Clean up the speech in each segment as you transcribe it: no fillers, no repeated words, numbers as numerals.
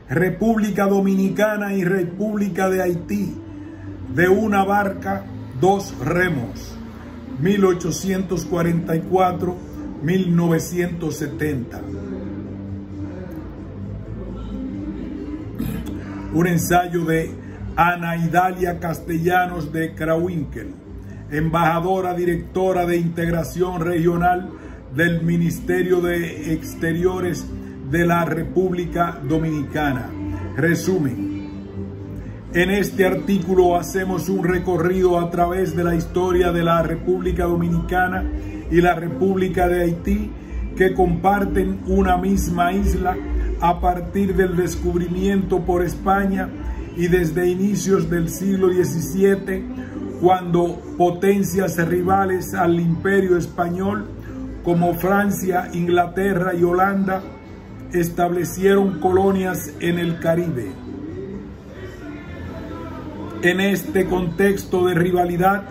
República Dominicana y República de Haití, de una barca, dos remos, 1844-1970. Un ensayo de Ana Idalia Castellanos de Krawinkel, embajadora directora de Integración Regional del Ministerio de Exteriores de la República Dominicana. Resumen. En este artículo hacemos un recorrido a través de la historia de la República Dominicana y la República de Haití, que comparten una misma isla a partir del descubrimiento por España y desde inicios del siglo XVII, cuando potencias rivales al Imperio Español como Francia, Inglaterra y Holanda establecieron colonias en el Caribe. En este contexto de rivalidad,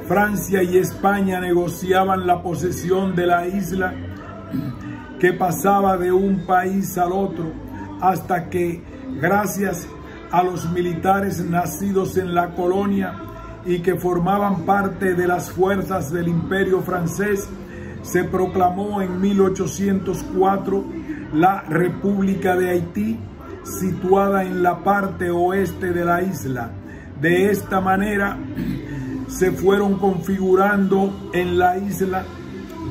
Francia y España negociaban la posesión de la isla, que pasaba de un país al otro, hasta que, gracias a los militares nacidos en la colonia y que formaban parte de las fuerzas del Imperio francés, se proclamó en 1804 la República de Haití, situada en la parte oeste de la isla. De esta manera se fueron configurando en la isla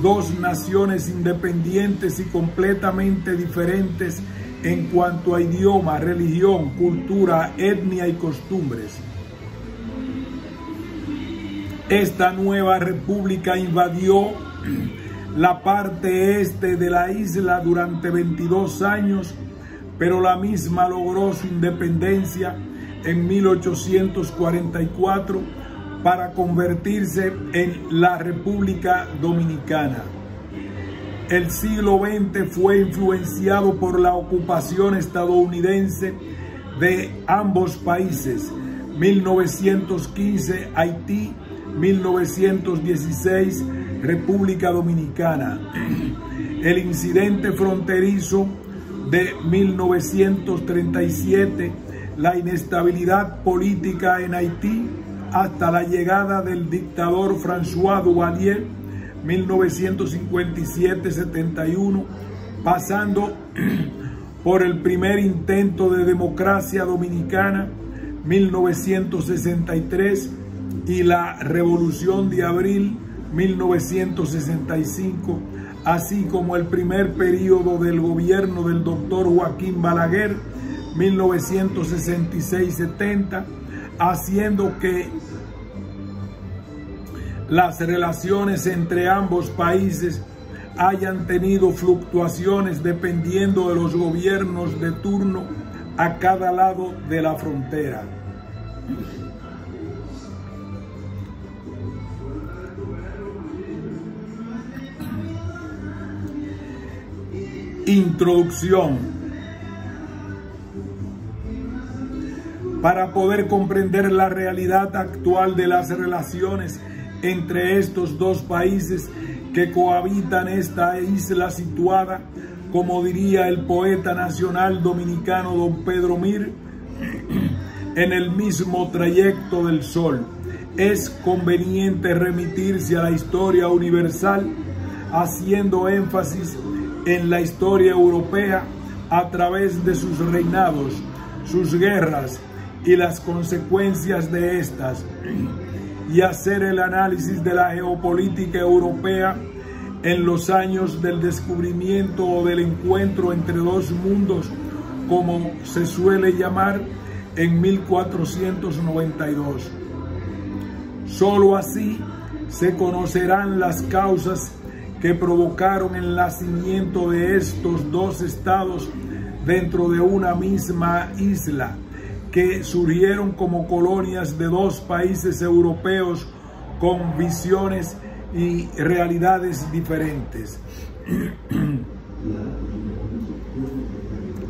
dos naciones independientes y completamente diferentes en cuanto a idioma, religión, cultura, etnia y costumbres. Esta nueva república invadió la parte este de la isla durante 22 años, pero la misma logró su independencia en 1844 para convertirse en la República Dominicana. El siglo XX fue influenciado por la ocupación estadounidense de ambos países. 1915 Haití, 1916 República Dominicana. El incidente fronterizo de 1937, la inestabilidad política en Haití hasta la llegada del dictador François Duvalier, 1957-71, pasando por el primer intento de democracia dominicana, 1963, y la Revolución de Abril, 1965, así como el primer periodo del gobierno del doctor Joaquín Balaguer, 1966-70, haciendo que las relaciones entre ambos países hayan tenido fluctuaciones dependiendo de los gobiernos de turno a cada lado de la frontera. Introducción. Para poder comprender la realidad actual de las relaciones entre estos dos países que cohabitan esta isla situada, como diría el poeta nacional dominicano don Pedro Mir, en el mismo trayecto del sol, es conveniente remitirse a la historia universal, haciendo énfasis en la historia europea a través de sus reinados, sus guerras y las consecuencias de estas, y hacer el análisis de la geopolítica europea en los años del descubrimiento o del encuentro entre dos mundos, como se suele llamar, en 1492. Solo así se conocerán las causas que provocaron el nacimiento de estos dos estados dentro de una misma isla, que surgieron como colonias de dos países europeos con visiones y realidades diferentes.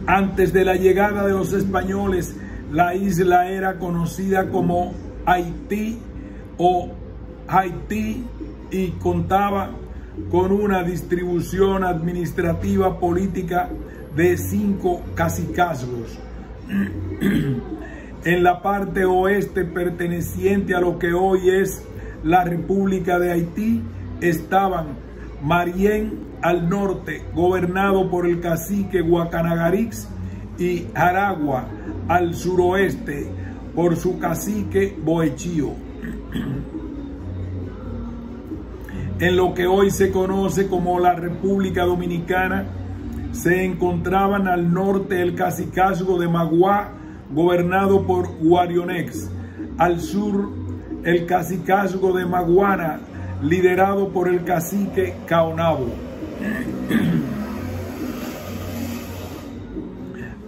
Antes de la llegada de los españoles, la isla era conocida como Haití o Haití y contaba con una distribución administrativa política de 5 cacicazgos. En la parte oeste, perteneciente a lo que hoy es la República de Haití, estaban Marién al norte, gobernado por el cacique Guacanagarix, y Jaragua al suroeste, por su cacique Boechío. En lo que hoy se conoce como la República Dominicana, se encontraban al norte el cacicazgo de Magua, gobernado por Guarionex, al sur el cacicazgo de Maguana, liderado por el cacique Caonabo.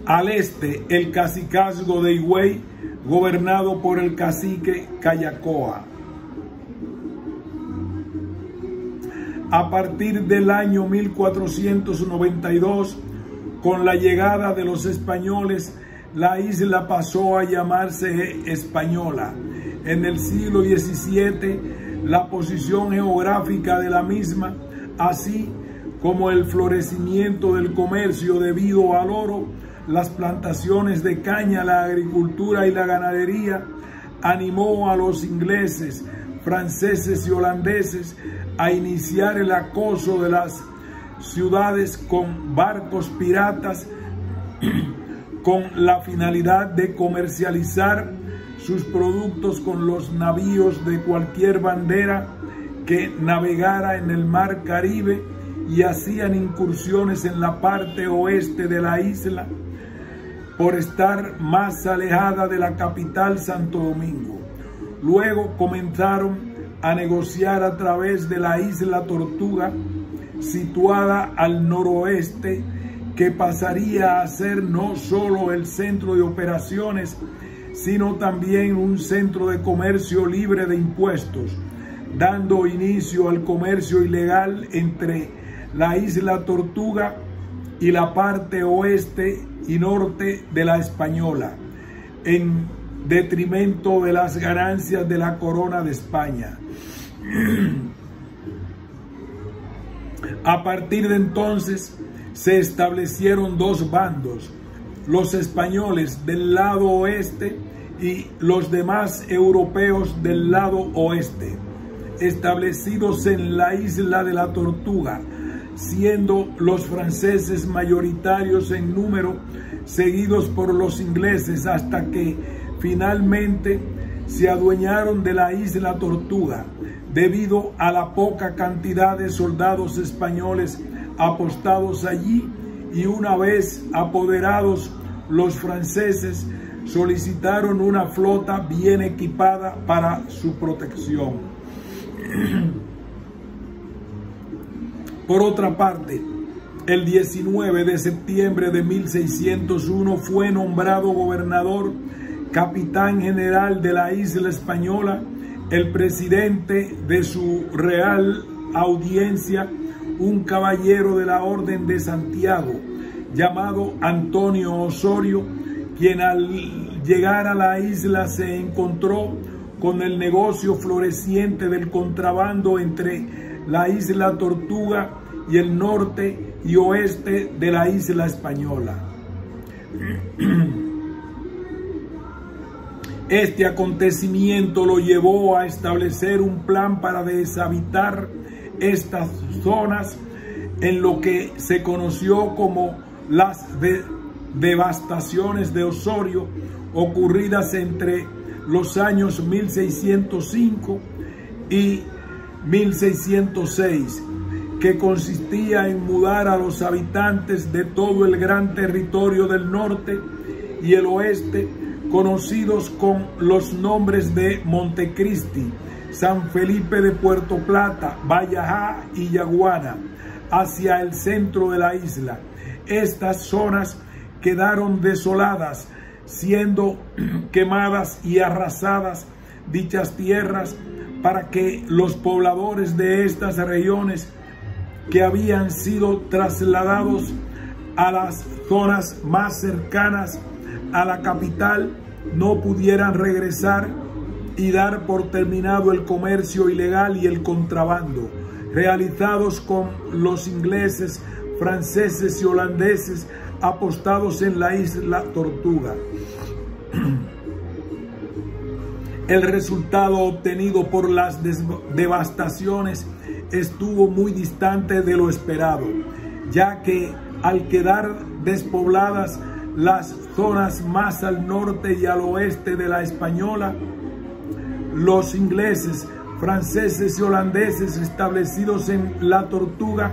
Al este el cacicazgo de Higüey, gobernado por el cacique Cayacoa. A partir del año 1492, con la llegada de los españoles, la isla pasó a llamarse Española. En el siglo XVII, la posición geográfica de la misma, así como el florecimiento del comercio debido al oro, las plantaciones de caña, la agricultura y la ganadería, animó a los ingleses, franceses y holandeses a iniciar el acoso de las ciudades con barcos piratas con la finalidad de comercializar sus productos con los navíos de cualquier bandera que navegara en el mar Caribe, y hacían incursiones en la parte oeste de la isla por estar más alejada de la capital Santo Domingo. Luego comenzaron a negociar a través de la isla Tortuga, situada al noroeste, que pasaría a ser no solo el centro de operaciones, sino también un centro de comercio libre de impuestos, dando inicio al comercio ilegal entre la isla Tortuga y la parte oeste y norte de la Española, en detrimento de las ganancias de la corona de España. A partir de entonces se establecieron dos bandos, los españoles del lado oeste y los demás europeos del lado oeste, establecidos en la isla de la Tortuga, siendo los franceses mayoritarios en número, seguidos por los ingleses, hasta que finalmente se adueñaron de la isla Tortuga, debido a la poca cantidad de soldados españoles apostados allí, y una vez apoderados, los franceses solicitaron una flota bien equipada para su protección. Por otra parte, el 19 de septiembre de 1601 fue nombrado gobernador, capitán general de la isla española, el presidente de su Real Audiencia, un caballero de la Orden de Santiago, llamado Antonio Osorio, quien al llegar a la isla se encontró con el negocio floreciente del contrabando entre la isla Tortuga y el norte y oeste de la isla española. Este acontecimiento lo llevó a establecer un plan para deshabitar estas zonas, en lo que se conoció como las devastaciones de Osorio, ocurridas entre los años 1605 y 1606, que consistía en mudar a los habitantes de todo el gran territorio del norte y el oeste, conocidos con los nombres de Montecristi, San Felipe de Puerto Plata, Vallajá y Yaguana, hacia el centro de la isla. Estas zonas quedaron desoladas, siendo quemadas y arrasadas dichas tierras, para que los pobladores de estas regiones, que habían sido trasladados a las zonas más cercanas a la capital, no pudieran regresar y dar por terminado el comercio ilegal y el contrabando realizados con los ingleses, franceses y holandeses apostados en la isla Tortuga. El resultado obtenido por las devastaciones estuvo muy distante de lo esperado, ya que al quedar despobladas las zonas más al norte y al oeste de la Española, los ingleses, franceses y holandeses establecidos en la Tortuga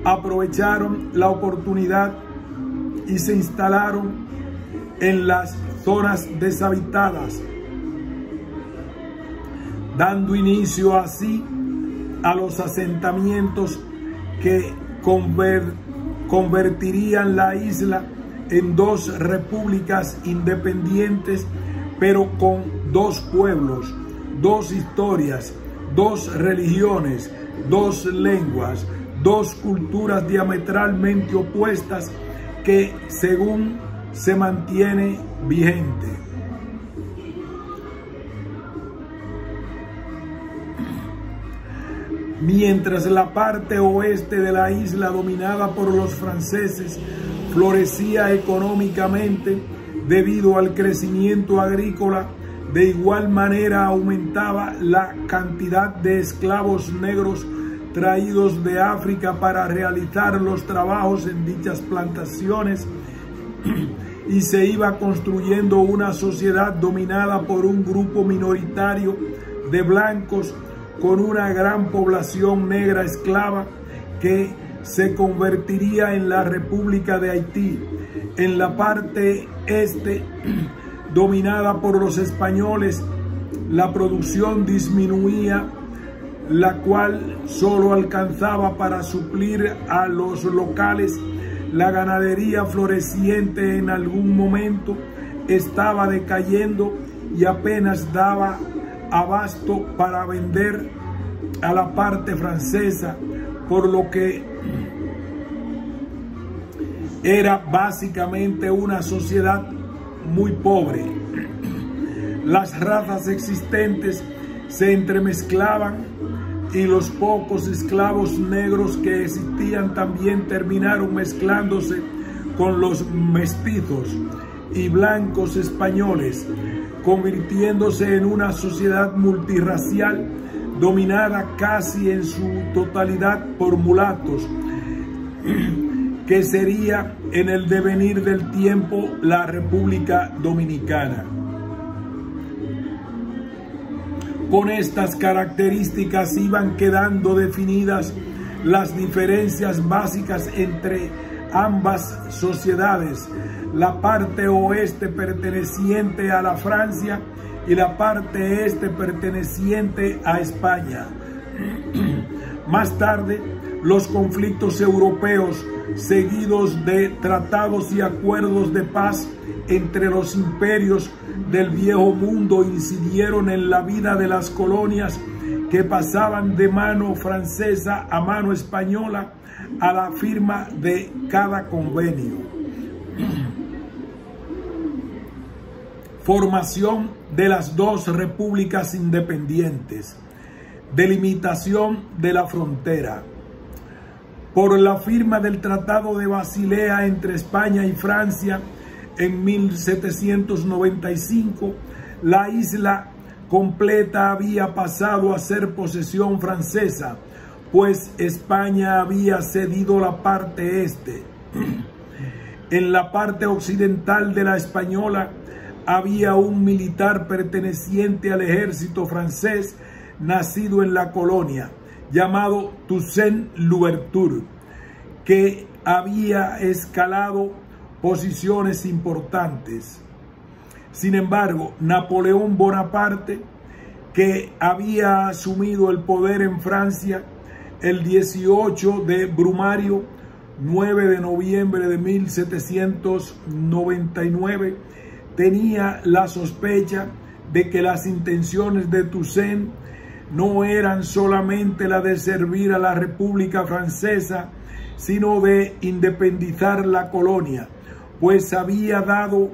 aprovecharon la oportunidad y se instalaron en las zonas deshabitadas, dando inicio así a los asentamientos que convertirían la isla en dos repúblicas independientes, pero con dos pueblos, dos historias, dos religiones, dos lenguas, dos culturas diametralmente opuestas que según se mantiene vigente. Mientras la parte oeste de la isla, dominada por los franceses, florecía económicamente debido al crecimiento agrícola, de igual manera aumentaba la cantidad de esclavos negros traídos de África para realizar los trabajos en dichas plantaciones, y se iba construyendo una sociedad dominada por un grupo minoritario de blancos con una gran población negra esclava que se convertiría en la República de Haití. En la parte este, dominada por los españoles, la producción disminuía, la cual solo alcanzaba para suplir a los locales. La ganadería floreciente en algún momento estaba decayendo y apenas daba abasto para vender a la parte francesa, por lo que era básicamente una sociedad muy pobre. Las razas existentes se entremezclaban y los pocos esclavos negros que existían también terminaron mezclándose con los mestizos y blancos españoles, convirtiéndose en una sociedad multirracial dominada casi en su totalidad por mulatos, que sería en el devenir del tiempo la República Dominicana. Con estas características iban quedando definidas las diferencias básicas entre ambas sociedades, la parte oeste perteneciente a la Francia y la parte este perteneciente a España. Más tarde, los conflictos europeos, seguidos de tratados y acuerdos de paz entre los imperios del Viejo Mundo, incidieron en la vida de las colonias, que pasaban de mano francesa a mano española a la firma de cada convenio. Formación de las dos repúblicas independientes. Delimitación de la frontera. Por la firma del Tratado de Basilea entre España y Francia en 1795, la isla completa había pasado a ser posesión francesa, pues España había cedido la parte este. En la parte occidental de la Española había un militar perteneciente al ejército francés, nacido en la colonia, llamado Toussaint Louverture, que había escalado posiciones importantes. Sin embargo, Napoleón Bonaparte, que había asumido el poder en Francia el 18 de Brumario, 9 de noviembre de 1799, tenía la sospecha de que las intenciones de Toussaint no eran solamente la de servir a la República Francesa, sino de independizar la colonia, pues había dado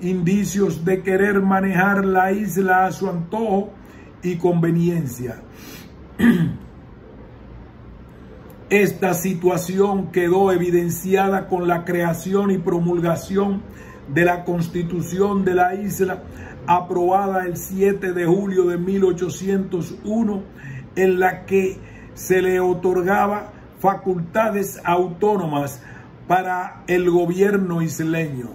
indicios de querer manejar la isla a su antojo y conveniencia. Esta situación quedó evidenciada con la creación y promulgación de la Constitución de la isla, aprobada el 7 de julio de 1801, en la que se le otorgaba facultades autónomas para el gobierno isleño,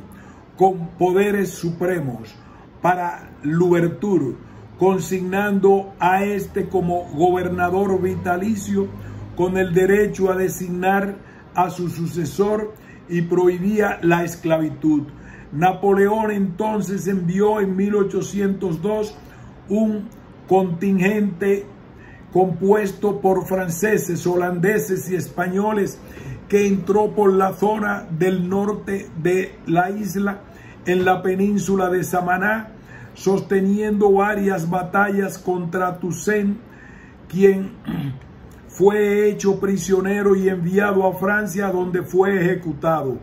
con poderes supremos para Louverture, consignando a este como gobernador vitalicio con el derecho a designar a su sucesor, y prohibía la esclavitud. Napoleón entonces envió en 1802 un contingente compuesto por franceses, holandeses y españoles, que entró por la zona del norte de la isla, en la península de Samaná, sosteniendo varias batallas contra Toussaint, quien fue hecho prisionero y enviado a Francia, donde fue ejecutado.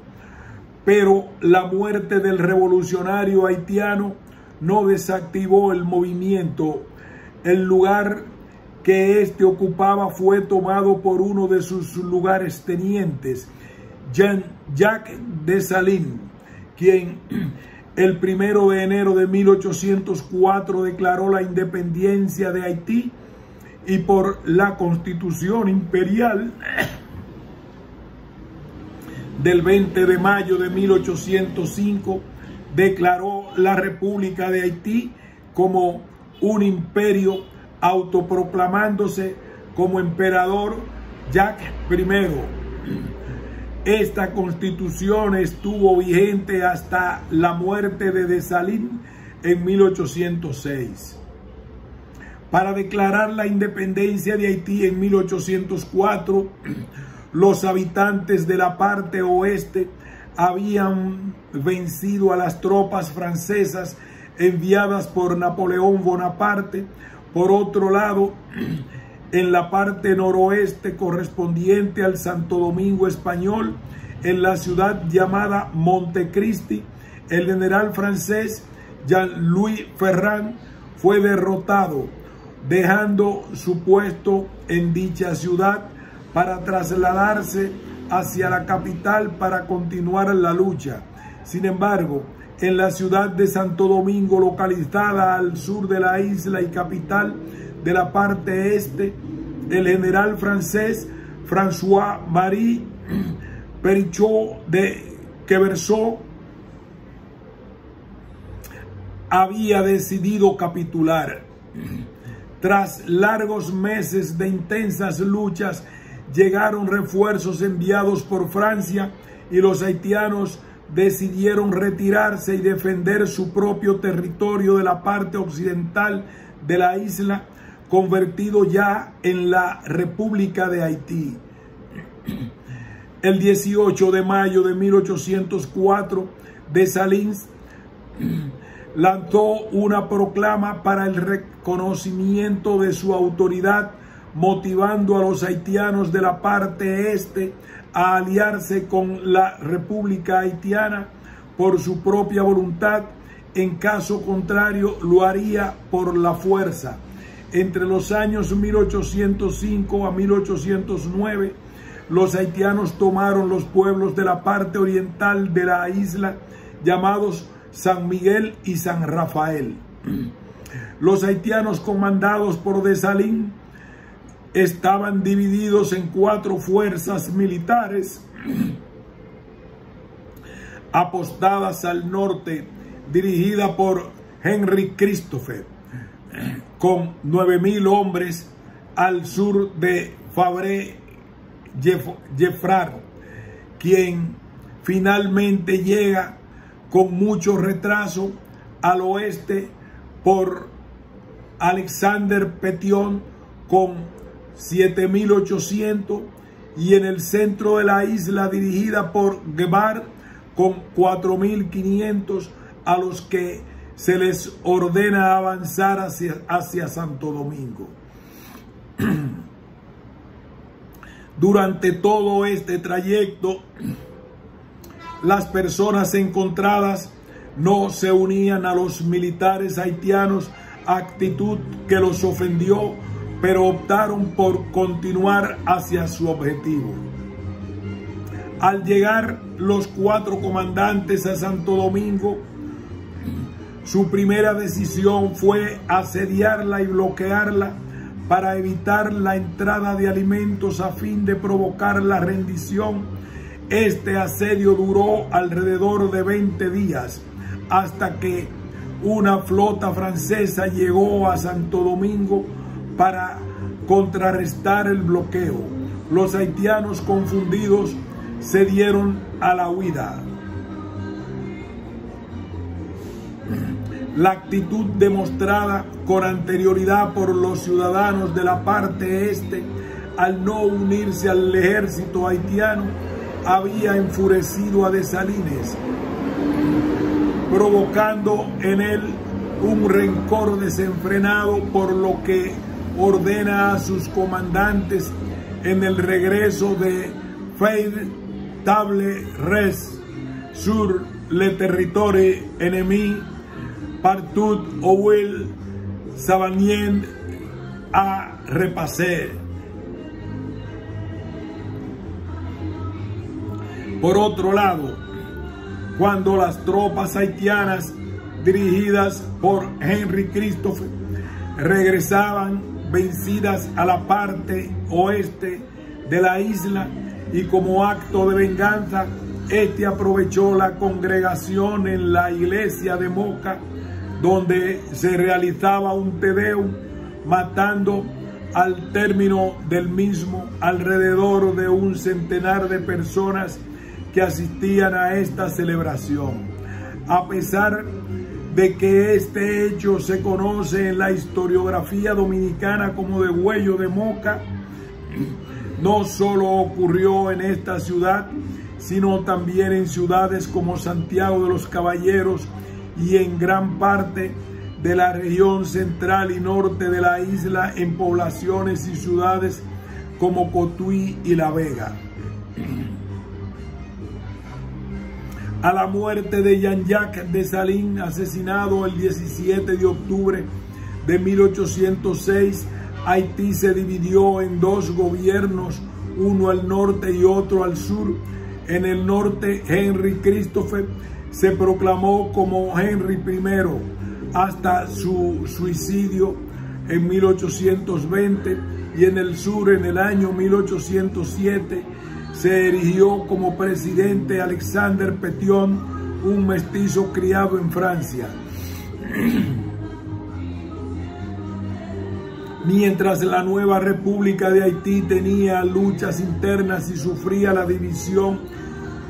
Pero la muerte del revolucionario haitiano no desactivó el movimiento. El lugar que éste ocupaba fue tomado por uno de sus lugartenientes, Jean-Jacques Dessalines, quien el 1 de enero de 1804 declaró la independencia de Haití, y por la Constitución Imperial del 20 de mayo de 1805 declaró la República de Haití como un imperio, autoproclamándose como emperador Jacques I. Esta constitución estuvo vigente hasta la muerte de Dessalines en 1806. Para declarar la independencia de Haití en 1804, los habitantes de la parte oeste habían vencido a las tropas francesas enviadas por Napoleón Bonaparte. Por otro lado, en la parte noroeste correspondiente al Santo Domingo español, en la ciudad llamada Montecristi, el general francés Jean-Louis Ferrand fue derrotado, dejando su puesto en dicha ciudad para trasladarse hacia la capital para continuar la lucha. Sin embargo, en la ciudad de Santo Domingo, localizada al sur de la isla y capital de la parte este, el general francés François-Marie Perrichot de Queversot había decidido capitular. Tras largos meses de intensas luchas, llegaron refuerzos enviados por Francia, y los haitianos decidieron retirarse y defender su propio territorio de la parte occidental de la isla, convertido ya en la República de Haití. El 18 de mayo de 1804, Dessalines lanzó una proclama para el reconocimiento de su autoridad, motivando a los haitianos de la parte este a aliarse con la República Haitiana por su propia voluntad. En caso contrario, lo haría por la fuerza. Entre los años 1805 a 1809, los haitianos tomaron los pueblos de la parte oriental de la isla, llamados San Miguel y San Rafael. Los haitianos, comandados por Dessalines, estaban divididos en 4 fuerzas militares apostadas al norte, dirigida por Henry Christophe, con 9,000 hombres al sur de Fabre-Geffrard, quien finalmente llega con mucho retraso al oeste por Alexander Petion con 7,800, y en el centro de la isla dirigida por Guevara con 4,500, a los que se les ordena avanzar hacia Santo Domingo. Durante todo este trayecto, las personas encontradas no se unían a los militares haitianos, actitud que los ofendió, pero optaron por continuar hacia su objetivo. Al llegar los 4 comandantes a Santo Domingo, su primera decisión fue asediarla y bloquearla para evitar la entrada de alimentos a fin de provocar la rendición. Este asedio duró alrededor de 20 días, hasta que una flota francesa llegó a Santo Domingo para contrarrestar el bloqueo. Los haitianos, confundidos, se dieron a la huida. La actitud demostrada con anterioridad por los ciudadanos de la parte este al no unirse al ejército haitiano había enfurecido a Dessalines, provocando en él un rencor desenfrenado, por lo que ordena a sus comandantes en el regreso de Faire table res sur le territoire ennemi partout où il s'avanien a repasser. Por otro lado, cuando las tropas haitianas dirigidas por Henry Christophe regresaban vencidas a la parte oeste de la isla, y como acto de venganza, este aprovechó la congregación en la iglesia de Moca, donde se realizaba un Te Deum, matando al término del mismo alrededor de un centenar de personas que asistían a esta celebración. A pesar de que este hecho se conoce en la historiografía dominicana como Degüello de Moca, no solo ocurrió en esta ciudad, sino también en ciudades como Santiago de los Caballeros y en gran parte de la región central y norte de la isla, en poblaciones y ciudades como Cotuí y La Vega. A la muerte de Jean-Jacques Dessalines, asesinado el 17 de octubre de 1806, Haití se dividió en 2 gobiernos, uno al norte y otro al sur. En el norte, Henry Christophe se proclamó como Henry I hasta su suicidio en 1820, y en el sur, en el año 1807, se erigió como presidente Alexandre Pétion, un mestizo criado en Francia. Mientras la nueva República de Haití tenía luchas internas y sufría la división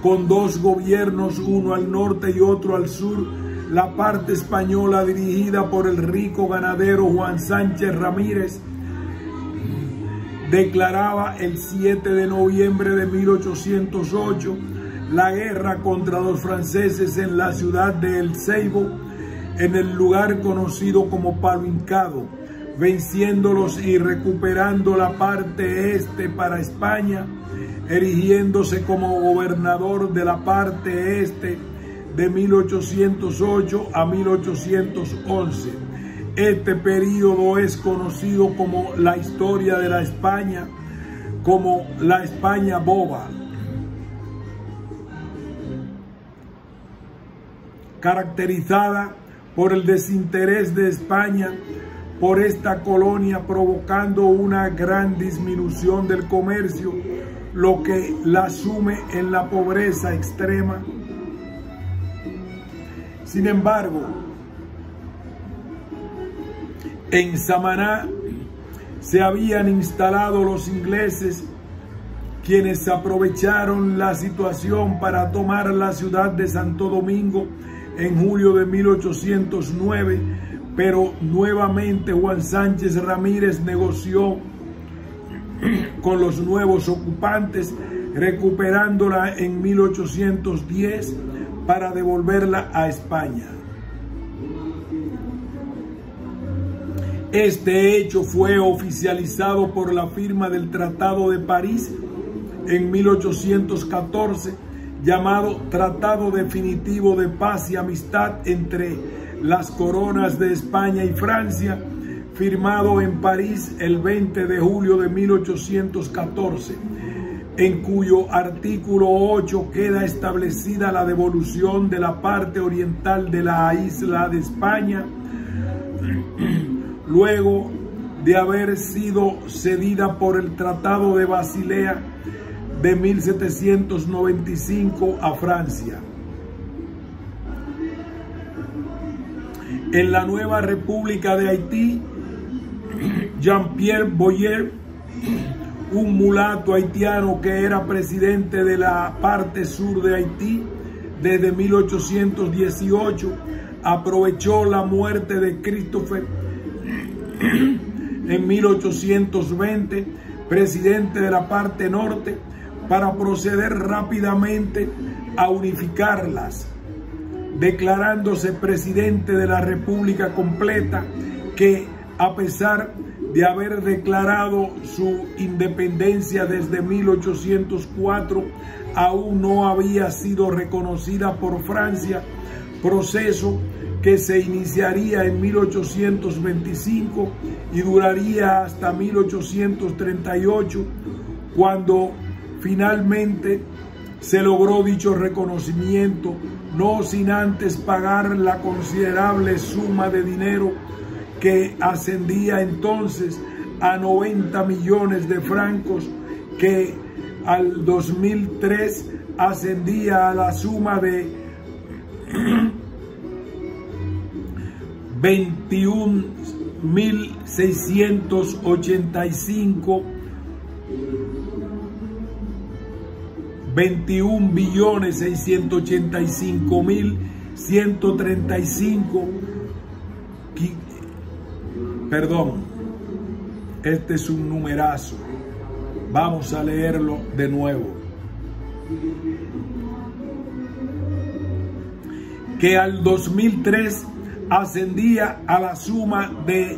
con 2 gobiernos, uno al norte y otro al sur, la parte española, dirigida por el rico ganadero Juan Sánchez Ramírez, declaraba el 7 de noviembre de 1808 la guerra contra los franceses en la ciudad de El Ceibo, en el lugar conocido como Palo Hincado, venciéndolos y recuperando la parte este para España, erigiéndose como gobernador de la parte este de 1808 a 1811. Este periodo es conocido como la historia de la España, como la España boba, caracterizada por el desinterés de España por esta colonia, provocando una gran disminución del comercio, lo que la sume en la pobreza extrema. Sin embargo, en Samaná se habían instalado los ingleses, quienes aprovecharon la situación para tomar la ciudad de Santo Domingo en julio de 1809, pero nuevamente Juan Sánchez Ramírez negoció con los nuevos ocupantes, recuperándola en 1810 para devolverla a España. Este hecho fue oficializado por la firma del Tratado de París en 1814, llamado Tratado Definitivo de Paz y Amistad entre las coronas de España y Francia, firmado en París el 20 de julio de 1814, en cuyo artículo 8 queda establecida la devolución de la parte oriental de la isla de España, luego de haber sido cedida por el Tratado de Basilea de 1795 a Francia. En la nueva República de Haití, Jean-Pierre Boyer, un mulato haitiano que era presidente de la parte sur de Haití desde 1818, aprovechó la muerte de Christophe en 1820, presidente de la parte norte, para proceder rápidamente a unificarlas, declarándose presidente de la República completa, que a pesar de haber declarado su independencia desde 1804, aún no había sido reconocida por Francia, proceso que se iniciaría en 1825 y duraría hasta 1838, cuando finalmente se logró dicho reconocimiento, no sin antes pagar la considerable suma de dinero que ascendía entonces a 90 millones de francos, que al 2003 ascendía a la suma de 21.685.135, perdón, este es un numerazo, vamos a leerlo de nuevo, que al 2003 ascendía a la suma de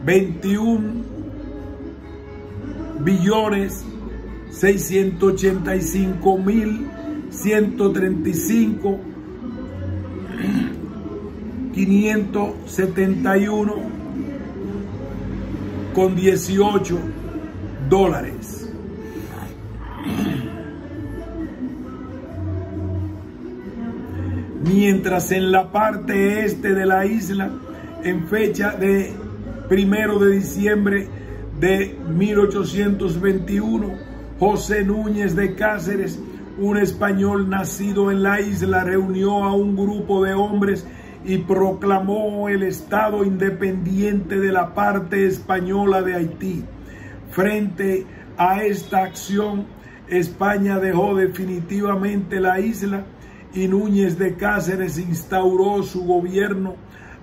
21.685.571,18 dólares. Mientras en la parte este de la isla, en fecha de 1 de diciembre de 1821, José Núñez de Cáceres, un español nacido en la isla, reunió a un grupo de hombres y proclamó el Estado independiente de la parte española de Haití. Frente a esta acción, España dejó definitivamente la isla y Núñez de Cáceres instauró su gobierno,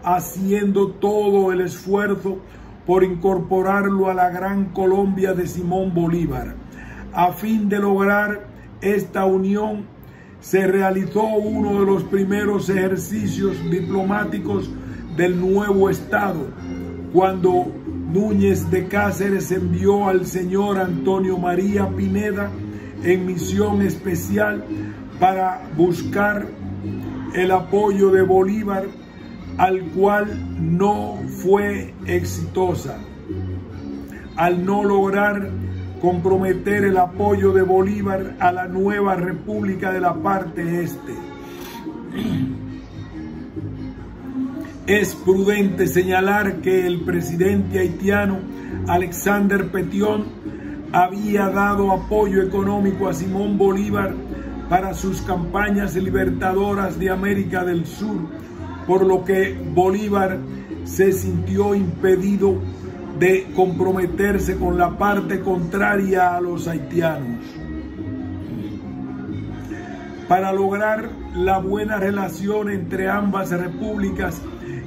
haciendo todo el esfuerzo por incorporarlo a la Gran Colombia de Simón Bolívar. A fin de lograr esta unión, se realizó uno de los primeros ejercicios diplomáticos del nuevo Estado, cuando Núñez de Cáceres envió al señor Antonio María Pineda en misión especial para buscar el apoyo de Bolívar, al cual no fue exitosa. Al no lograr comprometer el apoyo de Bolívar a la nueva república de la parte este, es prudente señalar que el presidente haitiano Alexander Petion había dado apoyo económico a Simón Bolívar para sus campañas libertadoras de América del Sur, por lo que Bolívar se sintió impedido de comprometerse con la parte contraria a los haitianos. Para lograr la buena relación entre ambas repúblicas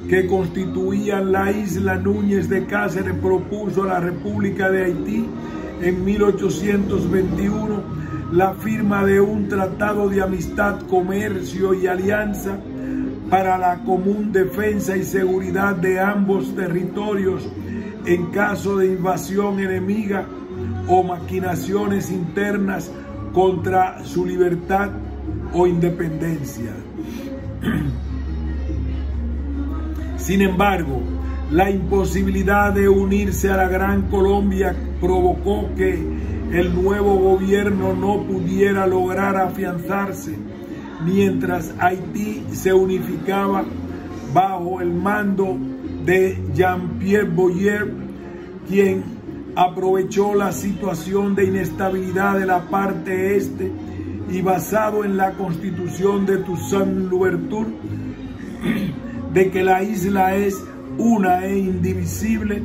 que constituían la isla, Núñez de Cáceres propuso a la República de Haití en 1821 la firma de un tratado de amistad, comercio y alianza para la común defensa y seguridad de ambos territorios en caso de invasión enemiga o maquinaciones internas contra su libertad o independencia. Sin embargo, La imposibilidad de unirse a la Gran Colombia provocó que el nuevo gobierno no pudiera lograr afianzarse, mientras Haití se unificaba bajo el mando de Jean-Pierre Boyer, quien aprovechó la situación de inestabilidad de la parte este y, basado en la constitución de Toussaint Louverture, de que la isla es una e indivisible,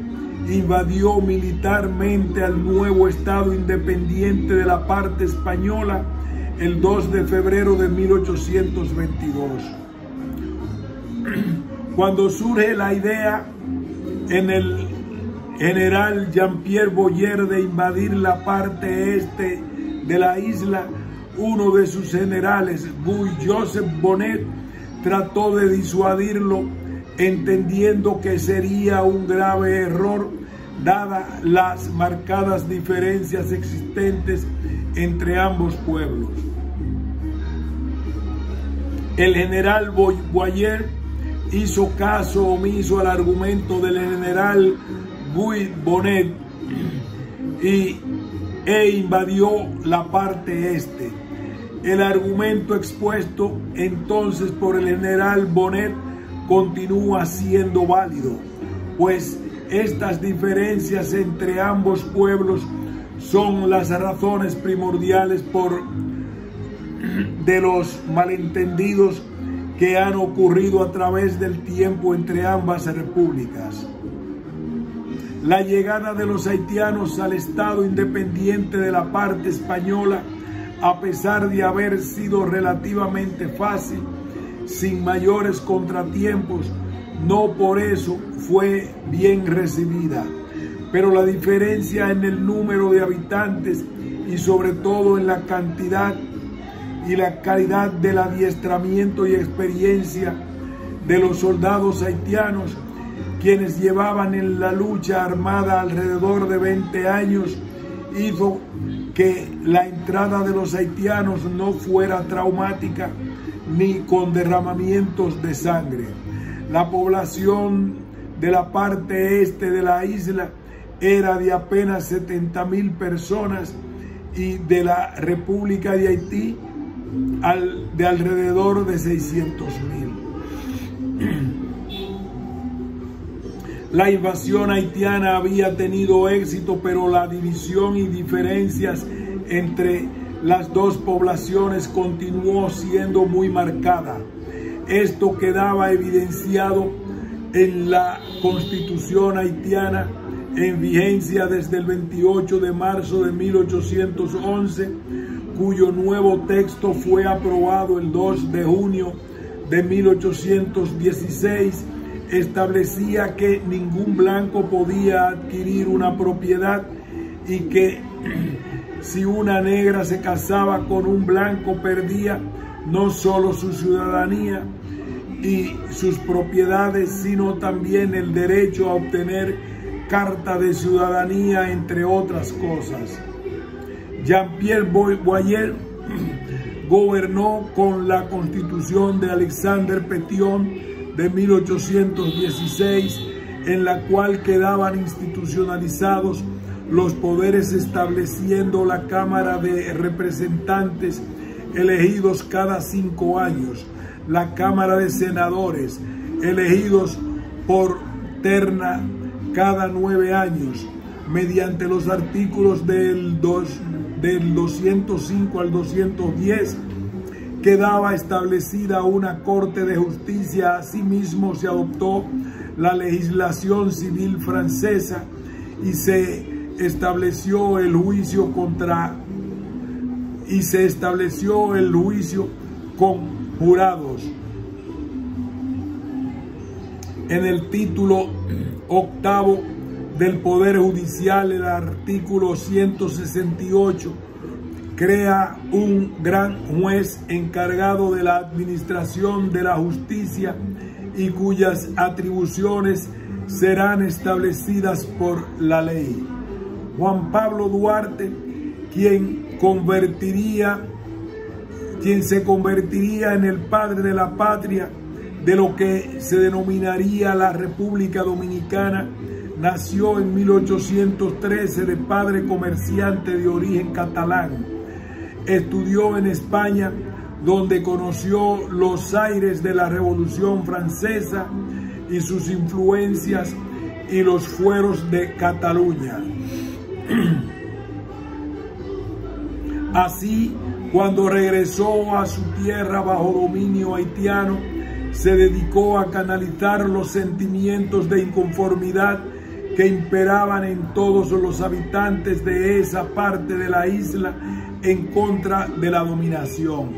invadió militarmente al nuevo estado independiente de la parte española el 2 de febrero de 1822. Cuando surge la idea en el general Jean-Pierre Boyer de invadir la parte este de la isla, uno de sus generales, Guy-Joseph Bonnet, trató de disuadirlo, entendiendo que sería un grave error dadas las marcadas diferencias existentes entre ambos pueblos. El general Boyer hizo caso omiso al argumento del general Guy Bonnet e invadió la parte este. El argumento expuesto entonces por el general Bonnet continúa siendo válido, pues estas diferencias entre ambos pueblos son las razones primordiales de los malentendidos que han ocurrido a través del tiempo entre ambas repúblicas. La llegada de los haitianos al Estado independiente de la parte española, a pesar de haber sido relativamente fácil, sin mayores contratiempos, no por eso fue bien recibida. Pero la diferencia en el número de habitantes y sobre todo en la cantidad y la calidad del adiestramiento y experiencia de los soldados haitianos, quienes llevaban en la lucha armada alrededor de 20 años, hizo que la entrada de los haitianos no fuera traumática ni con derramamientos de sangre. La población de la parte este de la isla era de apenas 70,000 personas y de la República de Haití de alrededor de 600,000. La invasión haitiana había tenido éxito, pero la división y diferencias entre las dos poblaciones continuó siendo muy marcada. Esto quedaba evidenciado en la Constitución haitiana, en vigencia desde el 28 de marzo de 1811, cuyo nuevo texto fue aprobado el 2 de junio de 1816, establecía que ningún blanco podía adquirir una propiedad y que si una negra se casaba con un blanco perdía no solo su ciudadanía y sus propiedades, sino también el derecho a obtener carta de ciudadanía, entre otras cosas. Jean-Pierre Boyer gobernó con la Constitución de Alexandre Pétion de 1816, en la cual quedaban institucionalizados los poderes, estableciendo la Cámara de Representantes elegidos cada 5 años, la Cámara de Senadores elegidos por terna cada 9 años, mediante los artículos del 205 al 210, quedaba establecida una Corte de Justicia. Asimismo, se adoptó la legislación civil francesa y se estableció el juicio con jurados. En el título 8 del Poder Judicial, el artículo 168 crea un gran juez encargado de la administración de la justicia y cuyas atribuciones serán establecidas por la ley. Juan Pablo Duarte, quien se convertiría en el padre de la patria, de lo que se denominaría la República Dominicana, nació en 1813 de padre comerciante de origen catalán. Estudió en España, donde conoció los aires de la Revolución Francesa y sus influencias y los fueros de Cataluña. Así, cuando regresó a su tierra bajo dominio haitiano, se dedicó a canalizar los sentimientos de inconformidad que imperaban en todos los habitantes de esa parte de la isla en contra de la dominación.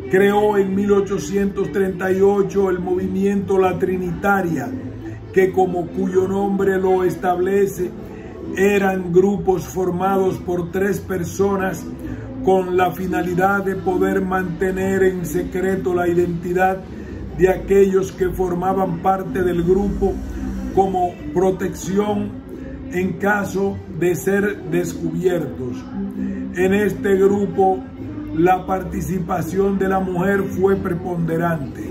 Creó en 1838 el movimiento La Trinitaria, que como cuyo nombre lo establece, eran grupos formados por 3 personas con la finalidad de poder mantener en secreto la identidad de aquellos que formaban parte del grupo, como protección en caso de ser descubiertos. En este grupo, la participación de la mujer fue preponderante.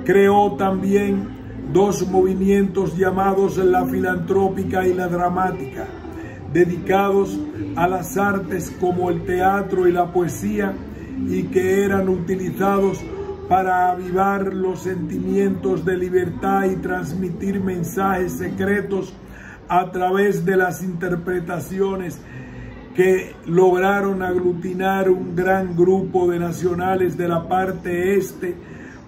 Creó también 2 movimientos llamados la filantrópica y la dramática, dedicados a las artes como el teatro y la poesía, y que eran utilizados para avivar los sentimientos de libertad y transmitir mensajes secretos a través de las interpretaciones que lograron aglutinar un gran grupo de nacionales de la parte este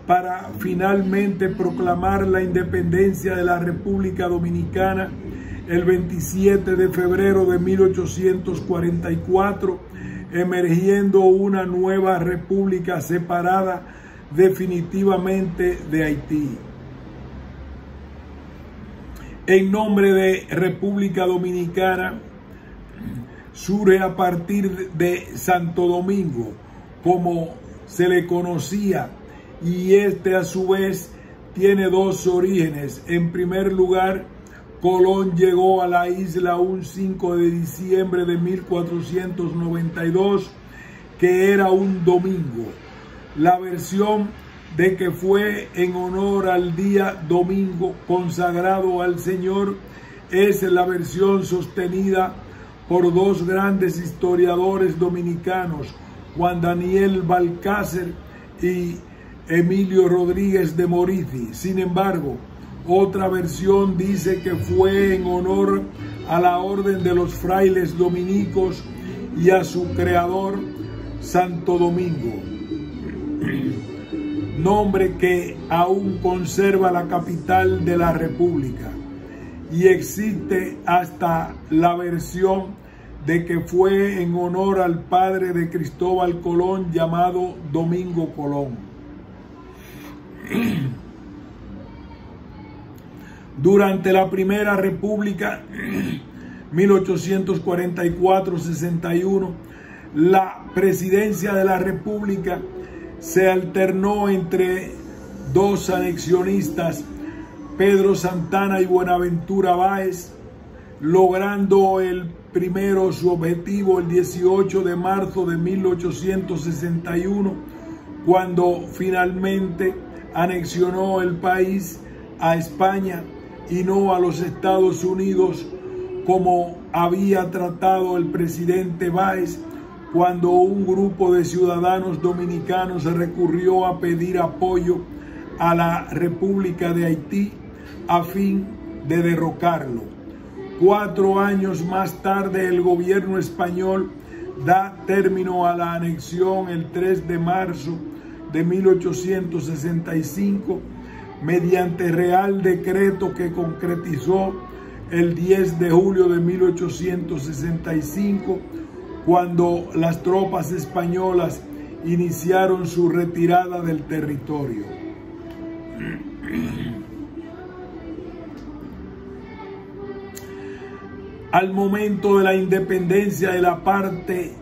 para finalmente proclamar la independencia de la República Dominicana el 27 de febrero de 1844, emergiendo una nueva república separada definitivamente de Haití. En nombre de República Dominicana surge a partir de Santo Domingo, como se le conocía, y este a su vez tiene 2 orígenes. En primer lugar, Colón llegó a la isla un 5 de diciembre de 1492, que era un domingo. La versión de que fue en honor al día domingo consagrado al Señor es la versión sostenida por 2 grandes historiadores dominicanos, Juan Daniel Balcácer y Emilio Rodríguez de Morici. Sin embargo, otra versión dice que fue en honor a la orden de los frailes dominicos y a su creador, Santo Domingo, nombre que aún conserva la capital de la República, y existe hasta la versión de que fue en honor al padre de Cristóbal Colón llamado Domingo Colón. Durante la Primera República, 1844-61, la presidencia de la República se alternó entre 2 anexionistas, Pedro Santana y Buenaventura Báez, logrando el primero su objetivo el 18 de marzo de 1861, cuando finalmente anexionó el país a España y no a los Estados Unidos, como había tratado el presidente Báez cuando un grupo de ciudadanos dominicanos recurrió a pedir apoyo a la República de Haití a fin de derrocarlo. 4 años más tarde, el gobierno español da término a la anexión el 3 de marzo de 1865, mediante Real Decreto que concretizó el 10 de julio de 1865, cuando las tropas españolas iniciaron su retirada del territorio. Al momento de la independencia de la parte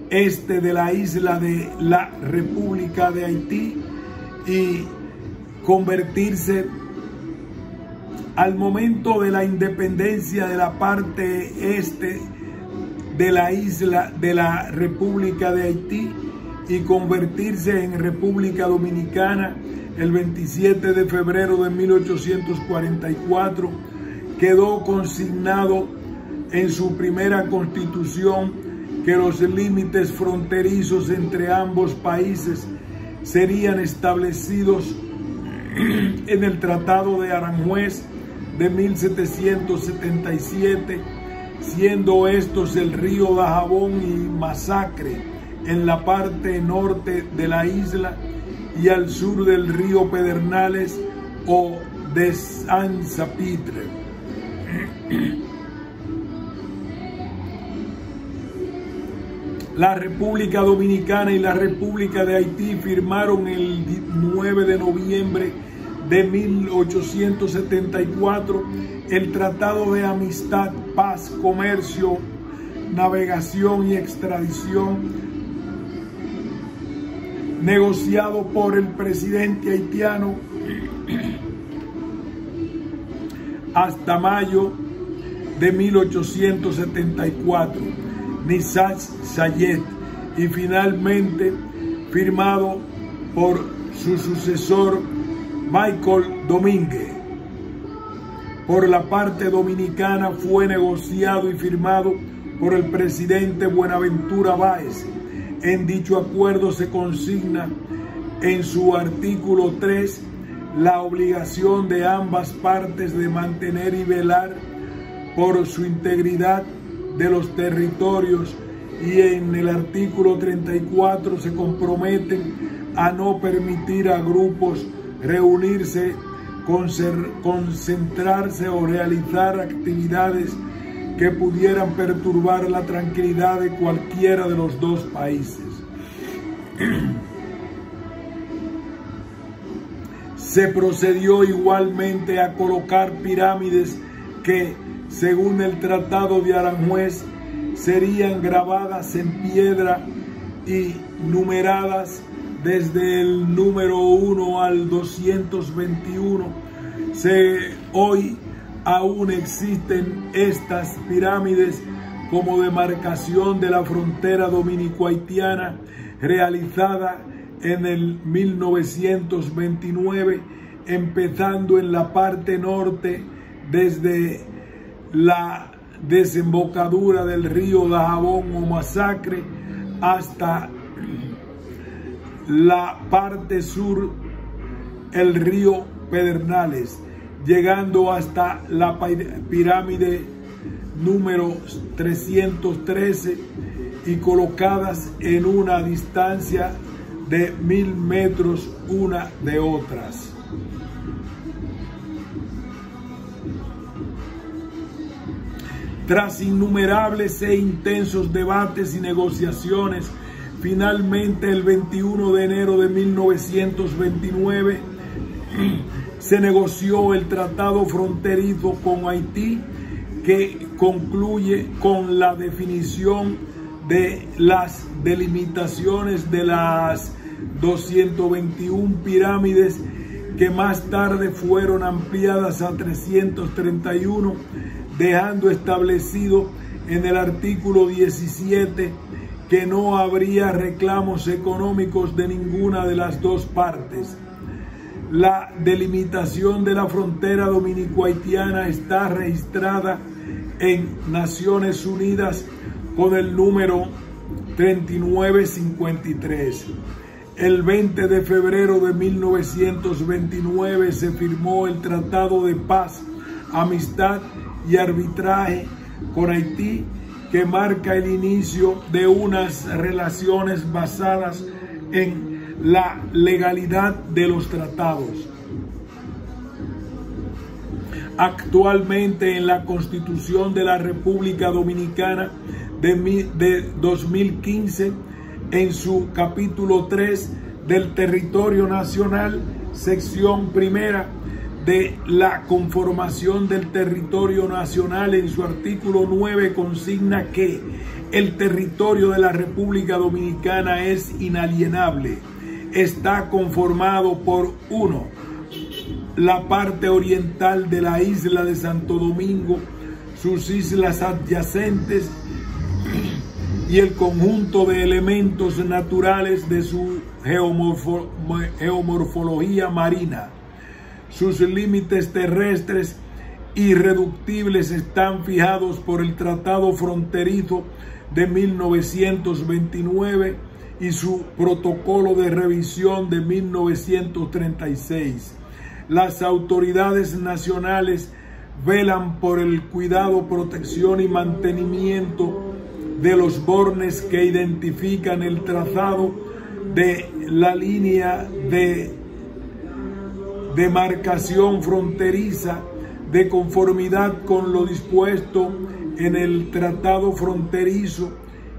este de la isla de la República de Haití y convertirse, al momento de la independencia de la parte este de la isla de la República de Haití y convertirse en República Dominicana el 27 de febrero de 1844, quedó consignado en su primera constitución que los límites fronterizos entre ambos países serían establecidos en el Tratado de Aranjuez de 1777, siendo estos el río Dajabón y Masacre en la parte norte de la isla y al sur del río Pedernales o de San Zapitre. La República Dominicana y la República de Haití firmaron el 9 de noviembre de 1874 el Tratado de Amistad, Paz, Comercio, Navegación y Extradición, negociado por el presidente haitiano hasta mayo de 1874, Nisach Sayet, y finalmente firmado por su sucesor Michael Domínguez. Por la parte dominicana fue negociado y firmado por el presidente Buenaventura Báez. En dicho acuerdo se consigna en su artículo 3 la obligación de ambas partes de mantener y velar por su integridad de los territorios, y en el artículo 34 se comprometen a no permitir a grupos reunirse, concentrarse o realizar actividades que pudieran perturbar la tranquilidad de cualquiera de los dos países. Se procedió igualmente a colocar pirámides que, según el Tratado de Aranjuez, serían grabadas en piedra y numeradas desde el número 1 al 221. Hoy aún existen estas pirámides como demarcación de la frontera dominico-haitiana, realizada en el 1929, empezando en la parte norte desde la desembocadura del río Dajabón o Masacre hasta la parte sur, el río Pedernales, llegando hasta la pirámide número 313 y colocadas en una distancia de 1000 metros una de otras. Tras innumerables e intensos debates y negociaciones, finalmente el 21 de enero de 1929 se negoció el tratado fronterizo con Haití, que concluye con la definición de las delimitaciones de las 221 pirámides, que más tarde fueron ampliadas a 331, dejando establecido en el artículo 17 que no habría reclamos económicos de ninguna de las dos partes. La delimitación de la frontera dominico-haitiana está registrada en Naciones Unidas con el número 3953. El 20 de febrero de 1929 se firmó el Tratado de Paz, Amistad y Arbitraje con Haití, que marca el inicio de unas relaciones basadas en la legalidad de los tratados. Actualmente, en la Constitución de la República Dominicana de 2015, en su capítulo 3 del territorio nacional, sección primera de la conformación del territorio nacional, en su artículo 9 consigna que el territorio de la República Dominicana es inalienable. Está conformado por 1. La parte oriental de la isla de Santo Domingo, sus islas adyacentes y el conjunto de elementos naturales de su geomorfología marina. Sus límites terrestres irreductibles están fijados por el Tratado Fronterizo de 1929 y su Protocolo de Revisión de 1936. Las autoridades nacionales velan por el cuidado, protección y mantenimiento de los bornes que identifican el trazado de la línea de demarcación fronteriza de conformidad con lo dispuesto en el Tratado Fronterizo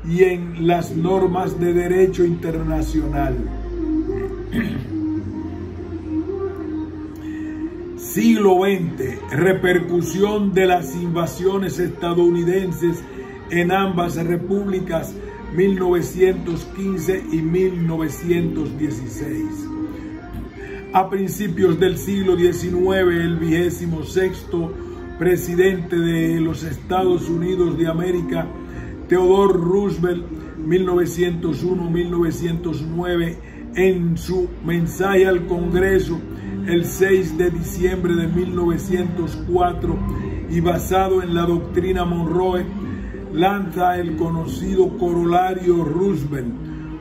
y en las normas de derecho internacional. Siglo XX, repercusión de las invasiones estadounidenses en ambas repúblicas, 1915 y 1916. A principios del siglo XIX, el 26º presidente de los Estados Unidos de América, Theodore Roosevelt, 1901-1909, en su mensaje al Congreso el 6 de diciembre de 1904 y basado en la doctrina Monroe, lanza el conocido corolario Roosevelt,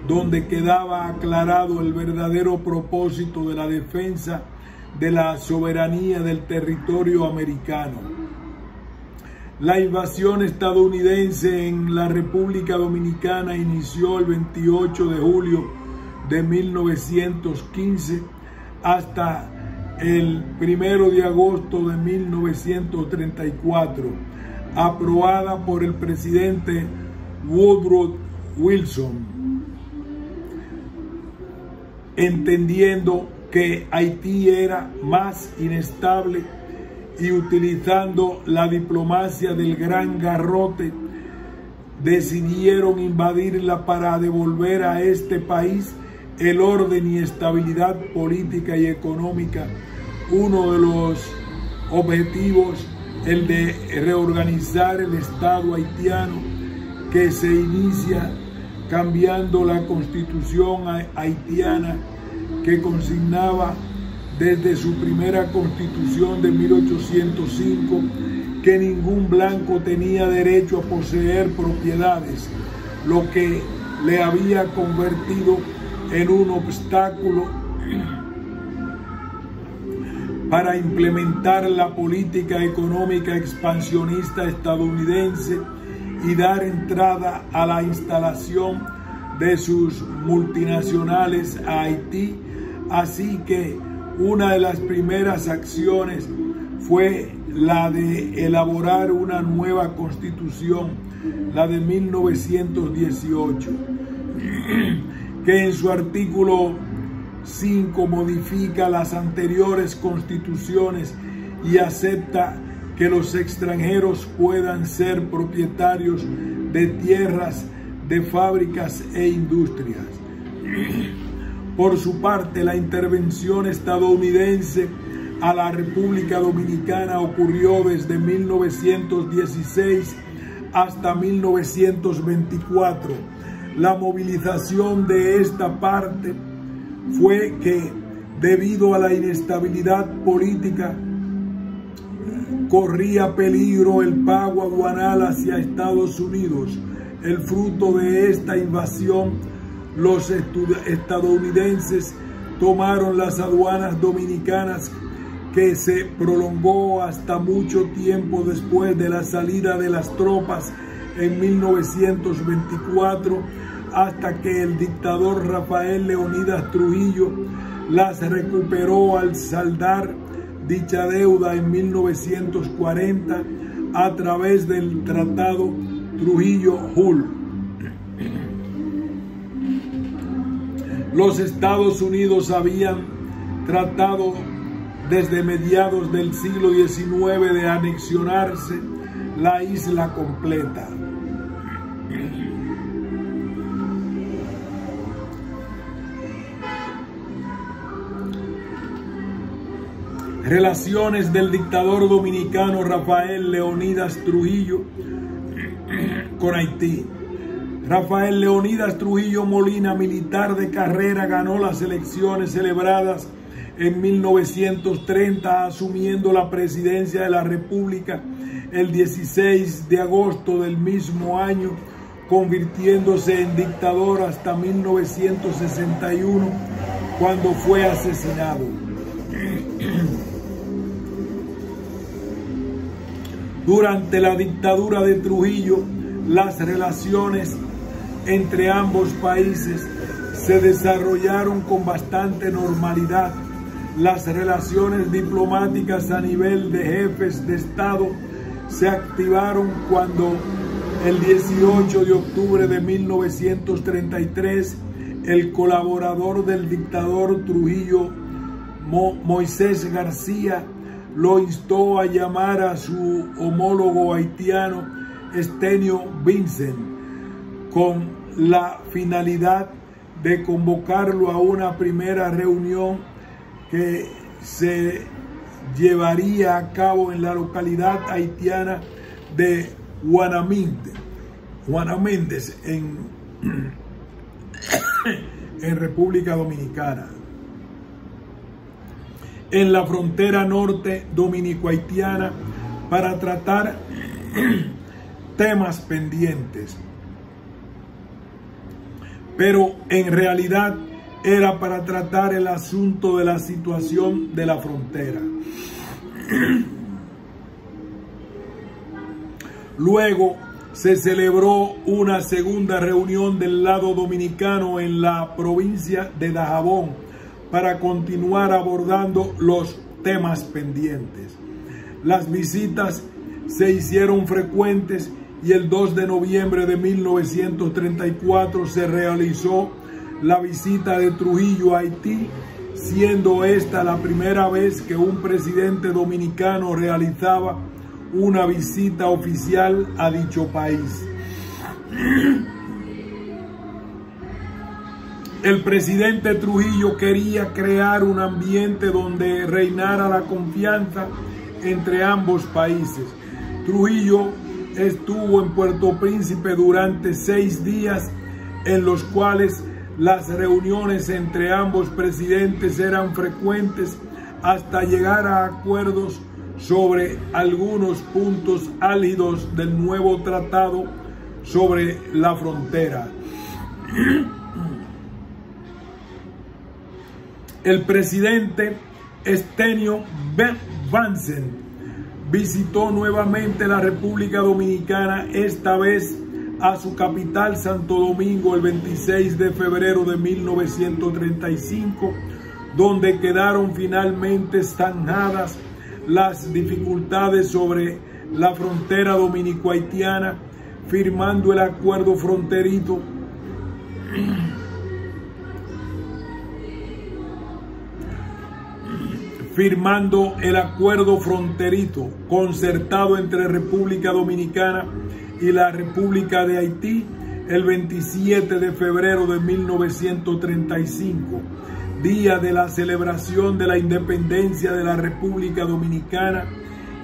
donde quedaba aclarado el verdadero propósito de la defensa de la soberanía del territorio americano. La invasión estadounidense en la República Dominicana inició el 28 de julio de 1915 hasta el 1 de agosto de 1934, aprobada por el presidente Woodrow Wilson, entendiendo que Haití era más inestable y utilizando la diplomacia del Gran Garrote, decidieron invadirla para devolver a este país el orden y estabilidad política y económica. Uno de los objetivos, el de reorganizar el Estado haitiano, que se inicia cambiando la constitución haitiana, que consignaba desde su primera constitución de 1805 que ningún blanco tenía derecho a poseer propiedades, lo que le había convertido en un obstáculo para implementar la política económica expansionista estadounidense y dar entrada a la instalación de sus multinacionales a Haití. Así que una de las primeras acciones fue la de elaborar una nueva constitución, la de 1918, que en su artículo 5 modifica las anteriores constituciones y acepta que los extranjeros puedan ser propietarios de tierras, de fábricas e industrias. Por su parte, la intervención estadounidense a la República Dominicana ocurrió desde 1916 hasta 1924. La movilización de esta parte fue que, debido a la inestabilidad política, corría peligro el pago aduanal hacia Estados Unidos. El fruto de esta invasión, los estadounidenses tomaron las aduanas dominicanas, que se prolongó hasta mucho tiempo después de la salida de las tropas en 1924, hasta que el dictador Rafael Leónidas Trujillo las recuperó al saldar dicha deuda en 1940 a través del Tratado Trujillo-Hull. Los Estados Unidos habían tratado desde mediados del siglo XIX de anexionarse la isla completa. Relaciones del dictador dominicano Rafael Leónidas Trujillo con Haití. Rafael Leonidas Trujillo Molina, militar de carrera, ganó las elecciones celebradas en 1930, asumiendo la presidencia de la República el 16 de agosto del mismo año, convirtiéndose en dictador hasta 1961, cuando fue asesinado. Durante la dictadura de Trujillo, las relaciones entre ambos países se desarrollaron con bastante normalidad. Las relaciones diplomáticas a nivel de jefes de Estado se activaron cuando el 18 de octubre de 1933 el colaborador del dictador Trujillo, Moisés García, lo instó a llamar a su homólogo haitiano, Estenio Vincent, con la finalidad de convocarlo a una primera reunión que se llevaría a cabo en la localidad haitiana de Juanaméndez, en República Dominicana, en la frontera norte dominico-haitiana, para tratar temas pendientes. Pero en realidad era para tratar el asunto de la situación de la frontera. Luego se celebró una segunda reunión del lado dominicano en la provincia de Dajabón para continuar abordando los temas pendientes. Las visitas se hicieron frecuentes y el 2 de noviembre de 1934 se realizó la visita de Trujillo a Haití, siendo esta la primera vez que un presidente dominicano realizaba una visita oficial a dicho país. El presidente Trujillo quería crear un ambiente donde reinara la confianza entre ambos países. Trujillo estuvo en Puerto Príncipe durante 6 días, en los cuales las reuniones entre ambos presidentes eran frecuentes hasta llegar a acuerdos sobre algunos puntos álgidos del nuevo tratado sobre la frontera. El presidente Estenio Vincent visitó nuevamente la República Dominicana, esta vez a su capital Santo Domingo, el 26 de febrero de 1935, donde quedaron finalmente zanjadas las dificultades sobre la frontera dominico-haitiana, firmando el acuerdo fronterizo concertado entre República Dominicana y la República de Haití el 27 de febrero de 1935, día de la celebración de la independencia de la República Dominicana,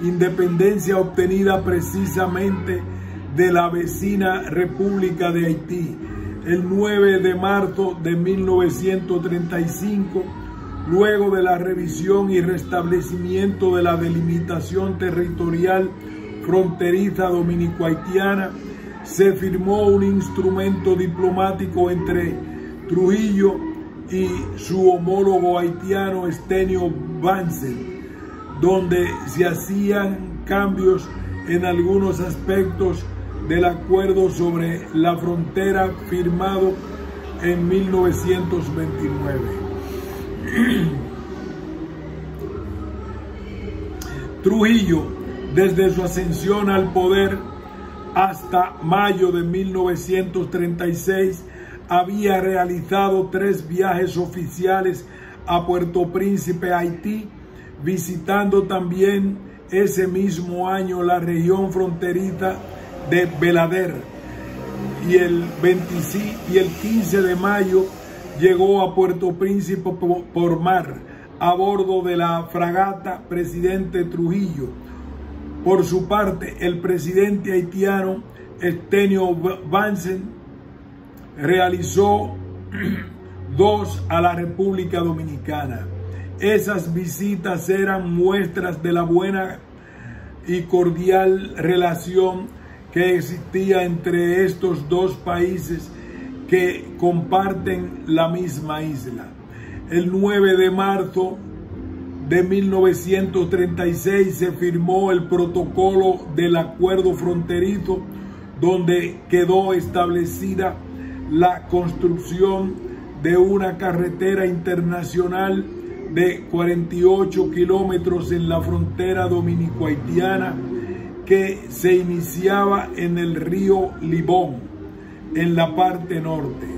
independencia obtenida precisamente de la vecina República de Haití. El 9 de marzo de 1935, luego de la revisión y restablecimiento de la delimitación territorial fronteriza dominico-haitiana, se firmó un instrumento diplomático entre Trujillo y su homólogo haitiano Estenio Vincent, donde se hacían cambios en algunos aspectos del acuerdo sobre la frontera firmado en 1929. Trujillo, desde su ascensión al poder hasta mayo de 1936, había realizado 3 viajes oficiales a Puerto Príncipe, Haití, visitando también ese mismo año la región fronteriza de Belader, y el 15 de mayo llegó a Puerto Príncipe por mar a bordo de la fragata Presidente Trujillo. Por su parte, el presidente haitiano Estenio Vincent realizó 2 a la República Dominicana. Esas visitas eran muestras de la buena y cordial relación que existía entre estos dos países que comparten la misma isla. El 9 de marzo de 1936 se firmó el protocolo del acuerdo fronterizo, donde quedó establecida la construcción de una carretera internacional de 48 kilómetros en la frontera dominico-haitiana, que se iniciaba en el río Libón, en la parte norte.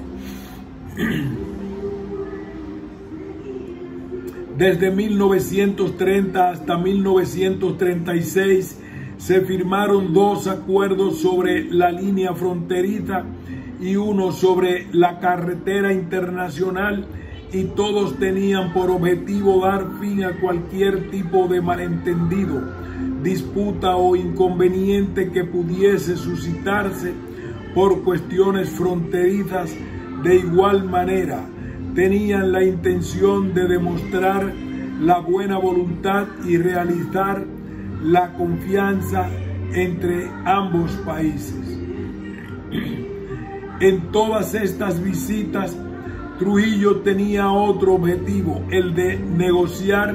Desde 1930 hasta 1936 se firmaron 2 acuerdos sobre la línea fronteriza y uno sobre la carretera internacional, y todos tenían por objetivo dar fin a cualquier tipo de malentendido, disputa o inconveniente que pudiese suscitarse por cuestiones fronterizas. De igual manera, tenían la intención de demostrar la buena voluntad y realizar la confianza entre ambos países. En todas estas visitas, Trujillo tenía otro objetivo, el de negociar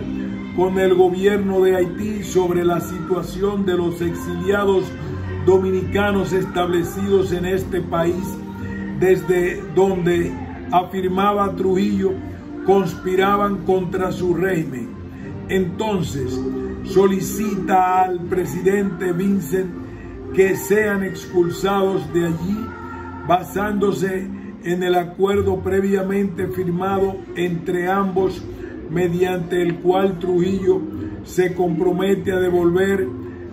con el gobierno de Haití sobre la situación de los exiliados dominicanos establecidos en este país, desde donde, afirmaba Trujillo, conspiraban contra su régimen. Entonces solicita al presidente Vincent que sean expulsados de allí, basándose en el acuerdo previamente firmado entre ambos, mediante el cual Trujillo se compromete a devolver